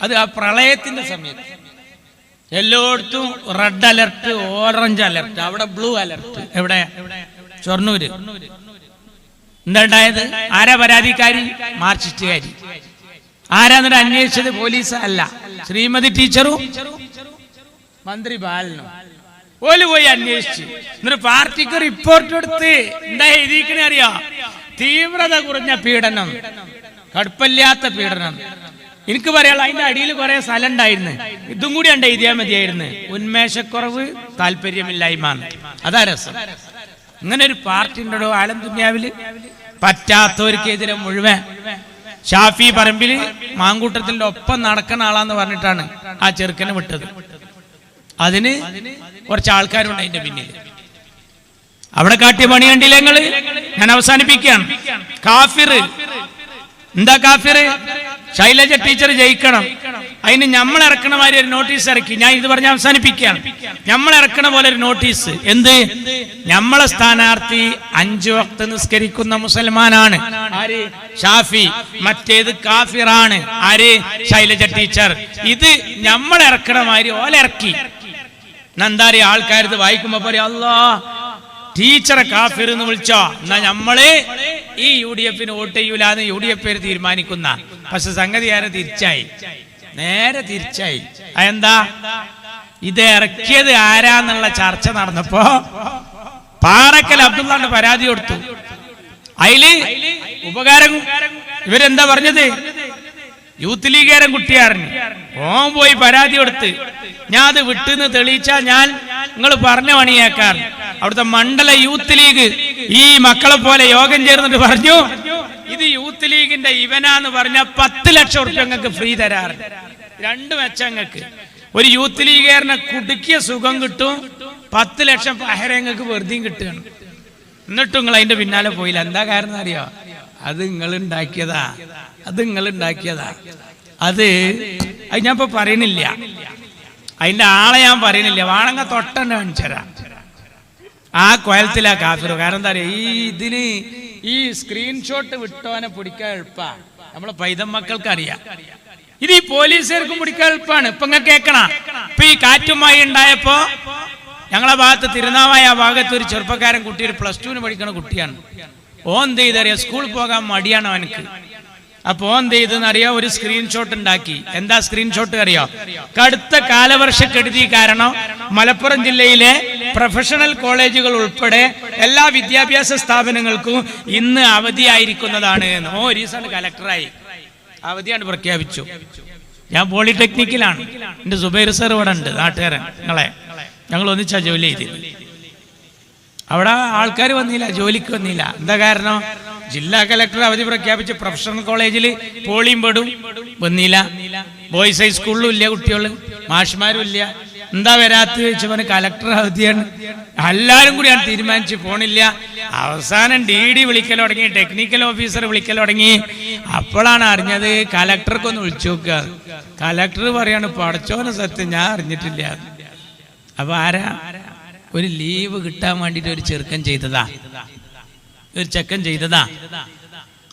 അത് ആ പ്രളയത്തിന്റെ സമയത്ത് എല്ലായിടത്തും റെഡ് അലർട്ട്, ഓറഞ്ച് അലർട്ട്, അവിടെ ബ്ലൂ അലർട്ട്. എവിടെ? ഷൊർണൂര്. എന്താ ഉണ്ടായത്? ആരാ പരാതിക്കാരി? മാർക്സിസ്റ്റുകാരി. ആരാന്നിട്ട് അന്വേഷിച്ചത്? പോലീസ് അല്ല, ശ്രീമതി ടീച്ചറും മന്ത്രി ബാലനും. ഓല് പോയി അന്വേഷിച്ച് എന്നിട്ട് പാർട്ടിക്ക് റിപ്പോർട്ട് കൊടുത്ത് എന്താ എഴുതിക്കണേ അറിയാ? തീവ്രത കുറഞ്ഞ പീഡനം, കടുപ്പമില്ലാത്ത പീഡനം. എനിക്ക് പറയാനുള്ള അതിന്റെ അടിയിൽ കുറെ സ്ഥലം ഉണ്ടായിരുന്നു. ഇതും കൂടി ഉണ്ട് എഴുതിയാൽ മതിയായിരുന്നു. ഉന്മേഷക്കുറവ്, താല്പര്യമില്ലായ്മ. അതാ രസം. ഇങ്ങനെ ഒരു പാർട്ടി ഉണ്ടോ ആലം ദുനിയാവില്? പറ്റാത്തവർക്കെതിരെ മുഴുവൻ. ഷാഫി പറമ്പില് മാങ്കൂട്ടത്തിന്റെ ഒപ്പം നടക്കുന്ന ആളാന്ന് പറഞ്ഞിട്ടാണ് ആ ചെറുക്കനെ വിട്ടത്. അതിന് കുറച്ച് ആൾക്കാരുണ്ട് അതിന്റെ പിന്നിൽ. അവിടെ കാട്ടിയ പണി കണ്ടില്ല നിങ്ങള്? ഞാൻ അവസാനിപ്പിക്കുകയാണ്. കാഫിർ. എന്താ കാഫിർ? ശൈലജ ടീച്ചർ ജയിക്കണം, അതിന് നമ്മൾ ഇറക്കണ മാതിരി ഒരു നോട്ടീസ് ഇറക്കി. ഞാൻ ഇത് പറഞ്ഞ് അവസാനിപ്പിക്കുകയാണ്. നമ്മൾ ഇറക്കണ പോലെ ഒരു നോട്ടീസ്. എന്ത്? നമ്മളെ സ്ഥാനാർത്ഥി 5 വക്ത് നിസ്കരിക്കുന്ന മുസൽമാനാണ്. ആര്? ഷാഫി. മറ്റേത് കാഫിറാണ്. ആര്? ശൈലജ ടീച്ചർ. ഇത് നമ്മൾ ഇറക്കണ മാതിരി ഓല ഇറക്കി. എന്താ അറിയാം? ആൾക്കാർ ഇത് വായിക്കുമ്പോ പറയാം, അല്ലാ ടീച്ചറെ കാഫിർ എന്ന് വിളിച്ചോ, എന്നാ നമ്മള് ഈ UDF വോട്ട് ചെയ്യൂലെന്ന് UDF തീരുമാനിക്കുന്ന. പക്ഷെ സംഗതി നേരെ തിരിച്ചായി. അതെന്താ? ഇത് ഇറക്കിയത് ആരാന്നുള്ള ചർച്ച നടന്നപ്പോ പാറക്കൽ അബ്ദുള്ളാന്റെ പരാതി കൊടുത്തു. അതില് ഉപകാരം ഇവരെന്താ പറഞ്ഞത്? യൂത്ത് ലീഗുകാരൻ കുട്ടിയാറിന് ഓൻ പോയി പരാതി കൊടുത്ത്, ഞാൻ അത് വിട്ടെന്ന് തെളിയിച്ചാ ഞാൻ നിങ്ങൾ പറഞ്ഞ പണിയേക്കാർ. അവിടുത്തെ മണ്ഡല യൂത്ത് ലീഗ് ഈ മക്കളെ പോലെ യോഗം ചേർന്നിട്ട് പറഞ്ഞു, ഇത് യൂത്ത് ലീഗിന്റെ ഇവനാന്ന് പറഞ്ഞ 10 ലക്ഷം ഉറുപ്പ്യ നിങ്ങൾക്ക് ഫ്രീ തരാറ്. 2 മെച്ചങ്ങൾക്ക് ഒരു യൂത്ത് ലീഗുകാരനെ കുടുക്കിയ സുഖം കിട്ടും, 10 ലക്ഷം പഹരങ്ങൾക്ക് വെറുതെയും കിട്ടുകയാണ്. എന്നിട്ടും നിങ്ങൾ അതിന്റെ പിന്നാലെ പോയില്ല. എന്താ കാരണം അറിയോ? അത് നിങ്ങൾ ഉണ്ടാക്കിയതാ. അത് ഞാനിപ്പോ പറയണില്ല, അതിന്റെ ആളെ ഞാൻ പറയണില്ല. വാണങ്ങ തൊട്ടന്നെ കാണിച്ചരാം. ആ കോലത്തിലാ കാഫിർ. കാരണം എന്താ പറയാ, ഈ സ്ക്രീൻഷോട്ട് വിട്ടോനെ പിടിക്കാൻ എളുപ്പാ. നമ്മളെ പൈതം മക്കൾക്ക് അറിയാം. ഇത് ഈ പോലീസുകാർക്കും പിടിക്കാൻ എളുപ്പമാണ്. ഇപ്പൊ ഇങ്ങനെ കേൾക്കണ, ഇപ്പൊ ഈ കാറ്റുമായി ഉണ്ടായപ്പോ ഞങ്ങളെ ഭാഗത്ത് തിരുനാവായ ആ ഭാഗത്ത് ഒരു ചെറുപ്പക്കാരൻ കുട്ടി, ഒരു +2 പഠിക്കുന്ന കുട്ടിയാണ്. ഓൻ എന്ത് ചെയ്തറിയാം? സ്കൂളിൽ പോകാൻ മടിയാണ് അവനക്ക്. അപ്പൊ ഓൻ എന്ത് ചെയ്തെന്നറിയാം? ഒരു സ്ക്രീൻഷോട്ട് ഉണ്ടാക്കി. എന്താ സ്ക്രീൻഷോട്ട് അറിയോ? കടുത്ത കാലവർഷക്കെടുതി കാരണം മലപ്പുറം ജില്ലയിലെ പ്രൊഫഷണൽ കോളേജുകൾ ഉൾപ്പെടെ എല്ലാ വിദ്യാഭ്യാസ സ്ഥാപനങ്ങൾക്കും ഇന്ന് അവധിയായിരിക്കുന്നതാണ് എന്ന്. ഓ ഒരീസാണ് കലക്ടറായി അവധിയാണ് പ്രഖ്യാപിച്ചു. ഞാൻ പോളിടെക്നിക്കിലാണ്. എന്റെ സുബൈർ സർ ഇവിടെ ഉണ്ട്, നാട്ടുകാരൻ. ഞങ്ങൾ ഒന്നിച്ചാ ജോലി ചെയ്ത്. അവിടെ ആൾക്കാർ വന്നില്ല, ജോലിക്ക് വന്നില്ല. എന്താ കാരണം? ജില്ലാ കലക്ടർ അവധി പ്രഖ്യാപിച്ച് പ്രൊഫഷണൽ കോളേജിൽ പോളിയും പെടും, വന്നില്ല. ബോയ്സ് ഹൈസ്കൂളിലും ഇല്ല കുട്ടികൾ, മാഷ്മാരും ഇല്ല. എന്താ വരാത്ത ചോദിച്ചവന് കലക്ടർ അവധിയാണ്. എല്ലാവരും കൂടിയാണ് തീരുമാനിച്ച് പോണില്ല. അവസാനം DD വിളിക്കൽ തുടങ്ങി, ടെക്നിക്കൽ ഓഫീസർ വിളിക്കൽ തുടങ്ങി. അപ്പോഴാണ് അറിഞ്ഞത് കലക്ടർക്കൊന്ന് വിളിച്ചു നോക്കുക. കലക്ടർ പറയാണ്, പടച്ചോനെ സത്യം ഞാൻ അറിഞ്ഞിട്ടില്ല. അപ്പൊ ആരാ? ഒരു ലീവ് കിട്ടാൻ വേണ്ടിട്ട് ഒരു ചെക്കൻ ചെയ്തതാ.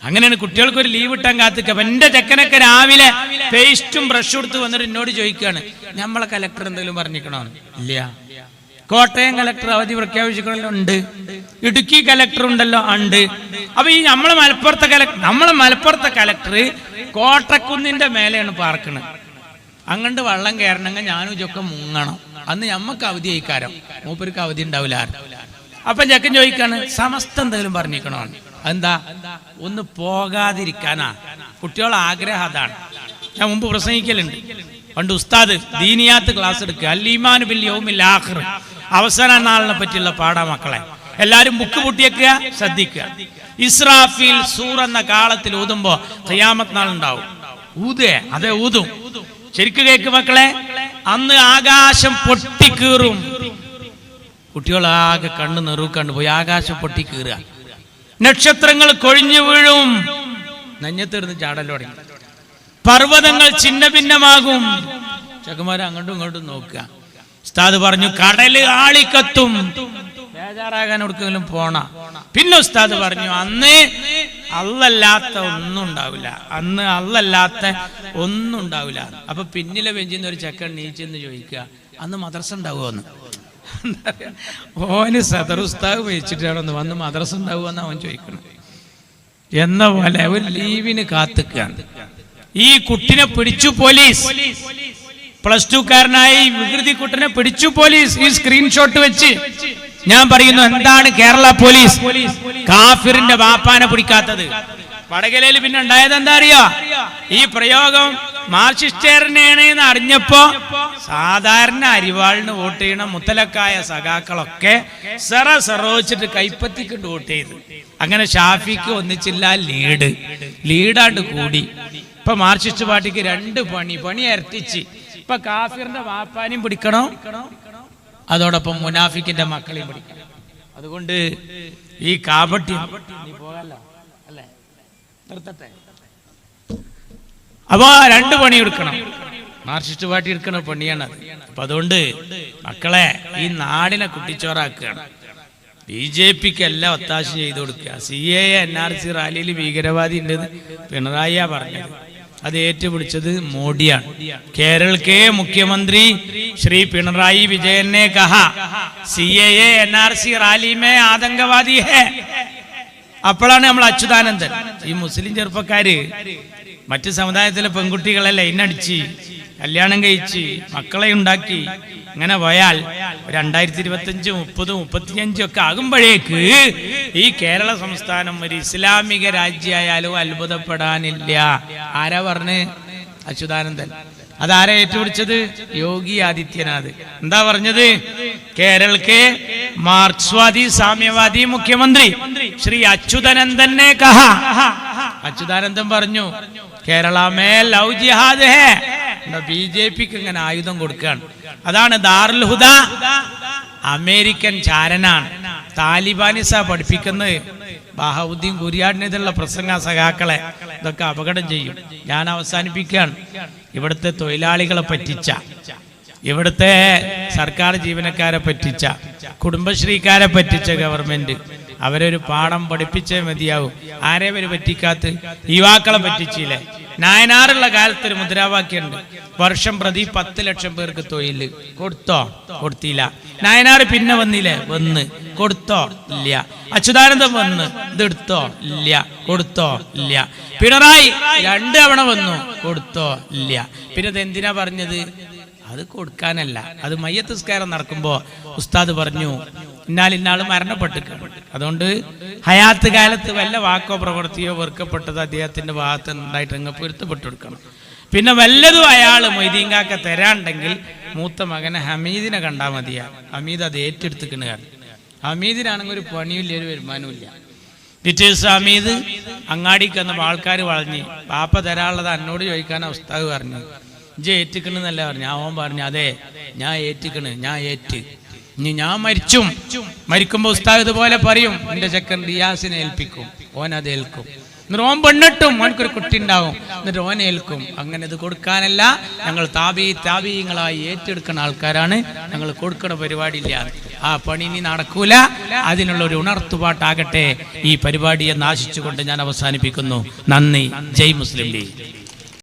അങ്ങനെയാണ് കുട്ടികൾക്ക് ഒരു ലീവ് കിട്ടാൻ കാത്തിക്ക. എന്റെ ചെക്കനൊക്കെ രാവിലെ പേസ്റ്റും ബ്രഷ് കൊടുത്ത് വന്നിട്ട് എന്നോട് ചോദിക്കുകയാണ്, നമ്മളെ കലക്ടർ എന്തെങ്കിലും പറഞ്ഞിക്കണോ? ഇല്ല. കോട്ടയം കലക്ടർ അവധി പ്രഖ്യാപിച്ചിക്കണല്ലോ? ഉണ്ട്. ഇടുക്കി കലക്ടർ ഉണ്ടല്ലോ? ഉണ്ട്. അപ്പൊ ഈ നമ്മളെ മലപ്പുറത്തെ കലക്ടർ കോട്ടക്കുന്നിന്റെ മേലെയാണ് പാർക്കണത്. അങ്ങോട്ട് വെള്ളം കയറണമെങ്കിൽ ഞാനും ഇതൊക്കെ മുങ്ങണം. അന്ന് ഞമ്മക്ക് അവധി അയക്കാരം, മൂപ്പർക്ക് അവധി ഉണ്ടാവില്ല. അപ്പൊ ചെക്കൻ ചോദിക്കാണ്, സമസ്ത എന്തെങ്കിലും പറഞ്ഞിരിക്കണോ? എന്താ? ഒന്ന് പോകാതിരിക്കാനാ കുട്ടികളുടെ ആഗ്രഹം. അതാണ് ഞാൻ മുമ്പ് പ്രസംഗിക്കലുണ്ട്. പണ്ട് ഉസ്താദ് ദീനിയാത്ത് ക്ലാസ് എടുക്കുക, അൽ-ഈമാനു ബിൽ യൗമിൽ ആഖിർ, അവസാന നാളിനെ പറ്റിയുള്ള പാടാ. മക്കളെ എല്ലാരും ബുക്ക് പൊട്ടിയേക്കുക, ശ്രദ്ധിക്കുക. ഇസ്രാഫീൽ സൂർ എന്ന കാലത്തിൽ ഊതുമ്പോ ഖിയാമത്ത് നാൾ ഉണ്ടാവും. ഊതും. ശരിക്ക് കേക്ക് മക്കളെ. അന്ന് ആകാശം പൊട്ടിക്കീറും. കുട്ടികളാകെ കണ്ണ് നെറുക്കണ്ട് പോയി. ആകാശം പൊട്ടിക്കീറുക, നക്ഷത്രങ്ങൾ കൊഴിഞ്ഞു വീഴും, നെഞ്ഞത്തിരുന്ന് ചാടൽ തുടങ്ങി, പർവ്വതങ്ങൾ ഛിന്ന ഭിന്നമാകും. ചെക്കന്മാരെ അങ്ങോട്ടും ഇങ്ങോട്ടും നോക്കുക. ഉസ്താദ് പറഞ്ഞു, കടല് ആളിക്കത്തും, ബേജാറാകാൻ എവിടെക്കെങ്കിലും പോണ. പിന്നെ ഉസ്താദ് പറഞ്ഞു, അന്ന് അല്ലല്ലാത്ത ഒന്നും ഉണ്ടാവില്ല. അപ്പൊ പിന്നിലെ ബെഞ്ചിന്ന് ഒരു ചെക്കൻ നീച്ചെന്ന് ചോദിക്കുക, അന്ന് മദ്രസ ഉണ്ടാവുമെന്ന്. ഓന് സദർ ഉസ്താദ് വെച്ചിട്ടാണെന്ന് വന്ന് മദ്രസ ഉണ്ടാവുമെന്ന് അവൻ ചോദിക്കണം. എന്ന പോലെ ഒരു ലീവിന് കാത്തിക്കാണ്. ഈ കുട്ടിനെ പിടിച്ചു പോലീസ്. +2കാരനായി വികൃതി കുട്ടനെ പിടിച്ചു പോലീസ്. ഈ സ്ക്രീൻഷോട്ട് വെച്ച് ഞാൻ പറയുന്നു, എന്താണ് കേരള പോലീസ് കാഫിറിന്റെ ബാപ്പാനെ പിടിക്കാത്തത്? വടകരയിൽ പിന്നെ ഉണ്ടായത് എന്താ അറിയോ? ഈ പ്രയോഗം മാർക്സിസ്റ്റേറിനെയാണ് എന്ന് അറിഞ്ഞപ്പോ സാധാരണ അരിവാളിന് വോട്ട് ചെയ്യണ മുത്തലക്കായ സഖാക്കളൊക്കെ സെറോച്ചിട്ട് കൈപ്പത്തിക്കൊണ്ട് വോട്ട് ചെയ്തു. അങ്ങനെ ഷാഫിക്ക് ഒന്നിച്ചില്ല, ലീഡാണ്ട് കൂടി. ഇപ്പൊ മാർക്സിസ്റ്റ് പാർട്ടിക്ക് 2 പണി ഇരട്ടിച്ച്. ഇപ്പൊ കാഫിറിന്റെ ബാപ്പാനെയും പിടിക്കണം, അതോടൊപ്പം മുനാഫിക്കിന്റെ മക്കളെയും പിടിക്കണം. അതുകൊണ്ട് ഈ കാപട്ടി പോകല്ലോ അല്ലേ, നിർത്തട്ടെ. അപ്പൊ 2 പണി എടുക്കണം. മാർക്സിസ്റ്റ് പാർട്ടി എടുക്കണ പണിയാണ്. അപ്പൊ അതുകൊണ്ട് മക്കളെ ഈ നാടിനെ കുട്ടിച്ചോറാക്കുകയാണ്. BJPക്ക് എല്ലാം ഒത്താശ ചെയ്തു കൊടുക്കുക. CAA NRC റാലിയിൽ ഭീകരവാദി ഉണ്ടെന്ന് പിണറായിയാ പറഞ്ഞത്. അത് ഏറ്റുപിടിച്ചത് മോഡിയാണ്. കേരള മുഖ്യമന്ത്രി श्री पिണറായി विजयन ने कहा CAA NRC റാലി में आतंकवादी है. അപ്പോഴാണ് നമ്മൾ അച്യുതാനന്ദൻ ഈ മുസ്ലിം ചെറുപ്പക്കാര് മറ്റ് സമുദായത്തിലെ പെൺകുട്ടികളെ ലൈനടിച്ച് കല്യാണം കഴിച്ച് മക്കളെ ഉണ്ടാക്കി ഇങ്ങനെ പോയാൽ 2025, 30, 35 ഒക്കെ ആകുമ്പോഴേക്ക് ഈ കേരള സംസ്ഥാനം ഒരു ഇസ്ലാമിക രാജ്യമായാലും അത്ഭുതപ്പെടാനില്ല. ആരാ പറഞ്ഞ്? അച്യുതാനന്ദൻ. അതാരാ ഏറ്റുപിടിച്ചത്? യോഗി ആദിത്യനാഥ്. എന്താ പറഞ്ഞത്? കേരളക്ക് മാർക്സ്വാദി സാമ്യവാദി മുഖ്യമന്ത്രി ശ്രീ അച്യുതാനന്ദനെ കഹാ. അച്യുതാനന്ദൻ പറഞ്ഞു കേരള മേ ലവ് ജിഹാദ് ഹേ. BJPക്ക് ഇങ്ങനെ ആയുധം കൊടുക്കുകയാണ്. അതാണ് ദാറുൽ ഹുദ അമേരിക്കൻ ചാരനാണ്. താലിബാനിസ പഠിപ്പിക്കുന്നത് ബഹാവുദ്ദീൻ കുരിയാടിനെതിരുള്ള പ്രസംഗ സഖാക്കളെ ഇതൊക്കെ അപകടം ചെയ്യും. ഞാൻ അവസാനിപ്പിക്കുകയാണ്. ഇവിടുത്തെ തൊഴിലാളികളെ പറ്റിച്ച, ഇവിടുത്തെ സർക്കാർ ജീവനക്കാരെ പറ്റിച്ച, കുടുംബശ്രീക്കാരെ പറ്റിച്ച ഗവൺമെന്റ് അവരൊരു പാഠം പഠിപ്പിച്ചേ മതിയാവും. ആരെ അവര് പറ്റിക്കാത്ത? യുവാക്കളെ പറ്റിച്ചില്ലേ? നായനാറുള്ള കാലത്ത് ഒരു മുദ്രാവാക്യമുണ്ട്, വർഷം പ്രതി 10 ലക്ഷം പേർക്ക് തൊഴിൽ. കൊടുത്തോ? കൊടുത്തില്ല. നായനാർ പിന്നെ വന്നില്ലേ? വന്ന്. കൊടുത്തോ? ഇല്ല. അച്യുതാനന്ദൻ വന്ന്. ഇതെടുത്തോ? ഇല്ല. കൊടുത്തോ? ഇല്ല. പിണറായി 2 തവണ വന്നു. കൊടുത്തോ? ഇല്ല. പിന്നെ ഇത് എന്തിനാ പറഞ്ഞത്? അത് കൊടുക്കാനല്ല, അത് മയ്യത്ത് നിസ്കാരം നടക്കുമ്പോ ഉസ്താദ് പറഞ്ഞു ഇന്നാളിന്നാള് മരണപ്പെട്ടിട്ടുണ്ട്, അതുകൊണ്ട് ഹയാത്ത് കാലത്ത് വല്ല വാക്കോ പ്രവൃത്തിയോ വെറുക്കപ്പെട്ടത് അദ്ദേഹത്തിന്റെ ഭാഗത്ത് ഉണ്ടായിട്ട് അങ്ങ് പൊരുത്തപ്പെട്ടു കൊടുക്കണം. പിന്നെ വല്ലതും അയാൾ മൊയ്തീങ്കാക്ക തരാണ്ടെങ്കിൽ മൂത്ത മകനെ ഹമീദിനെ കണ്ടാൽ മതിയാ. ഹമീദ് അത് ഏറ്റെടുത്തിക്കണ. ഹമീദിനാണെങ്കിൽ ഒരു പണിയില്ല, ഒരു വരുമാനമില്ല. ടീച്ചേഴ്സ് ഹമീദ് അങ്ങാടിക്ക് വന്നപ്പോൾ ആൾക്കാർ വളഞ്ഞ് പാപ്പ തരാനുള്ളത് എന്നോട് ചോദിക്കാനാ ഉസ്താദ് പറഞ്ഞു. ഇജ്ജ് ഏറ്റിക്കണെന്നല്ല പറഞ്ഞു. അവൻ പറഞ്ഞു അതെ ഞാൻ ഏറ്റിക്കണ്, ഞാൻ ഏറ്റ്. ഇനി ഞാൻ മരിക്കുമ്പോ ഉസ്താദ് ഇതുപോലെ പറയും എന്റെ ചെക്കൻ റിയാസിനെ ഏൽപ്പിക്കും, ഓൻ അത് ഏൽക്കും. എന്നിട്ട് ഓൻ പെണ്ണിട്ടും ഓനക്കൊരു കുട്ടി ഉണ്ടാവും, എന്നിട്ട് ഓൻ ഏൽക്കും. അങ്ങനെ ഇത് കൊടുക്കാനല്ല, ഞങ്ങൾ താബീങ്ങളായി ഏറ്റെടുക്കുന്ന ആൾക്കാരാണ്, ഞങ്ങൾ കൊടുക്കണ പരിപാടിയില്ല. ആ പണി ഇനി നടക്കൂല. അതിനുള്ള ഒരു ഉണർത്തുപാട്ടാകട്ടെ ഈ പരിപാടിയെ നാശിച്ചുകൊണ്ട് ഞാൻ അവസാനിപ്പിക്കുന്നു. നന്ദി. ജയ് മുസ്ലിം ലീഗ്.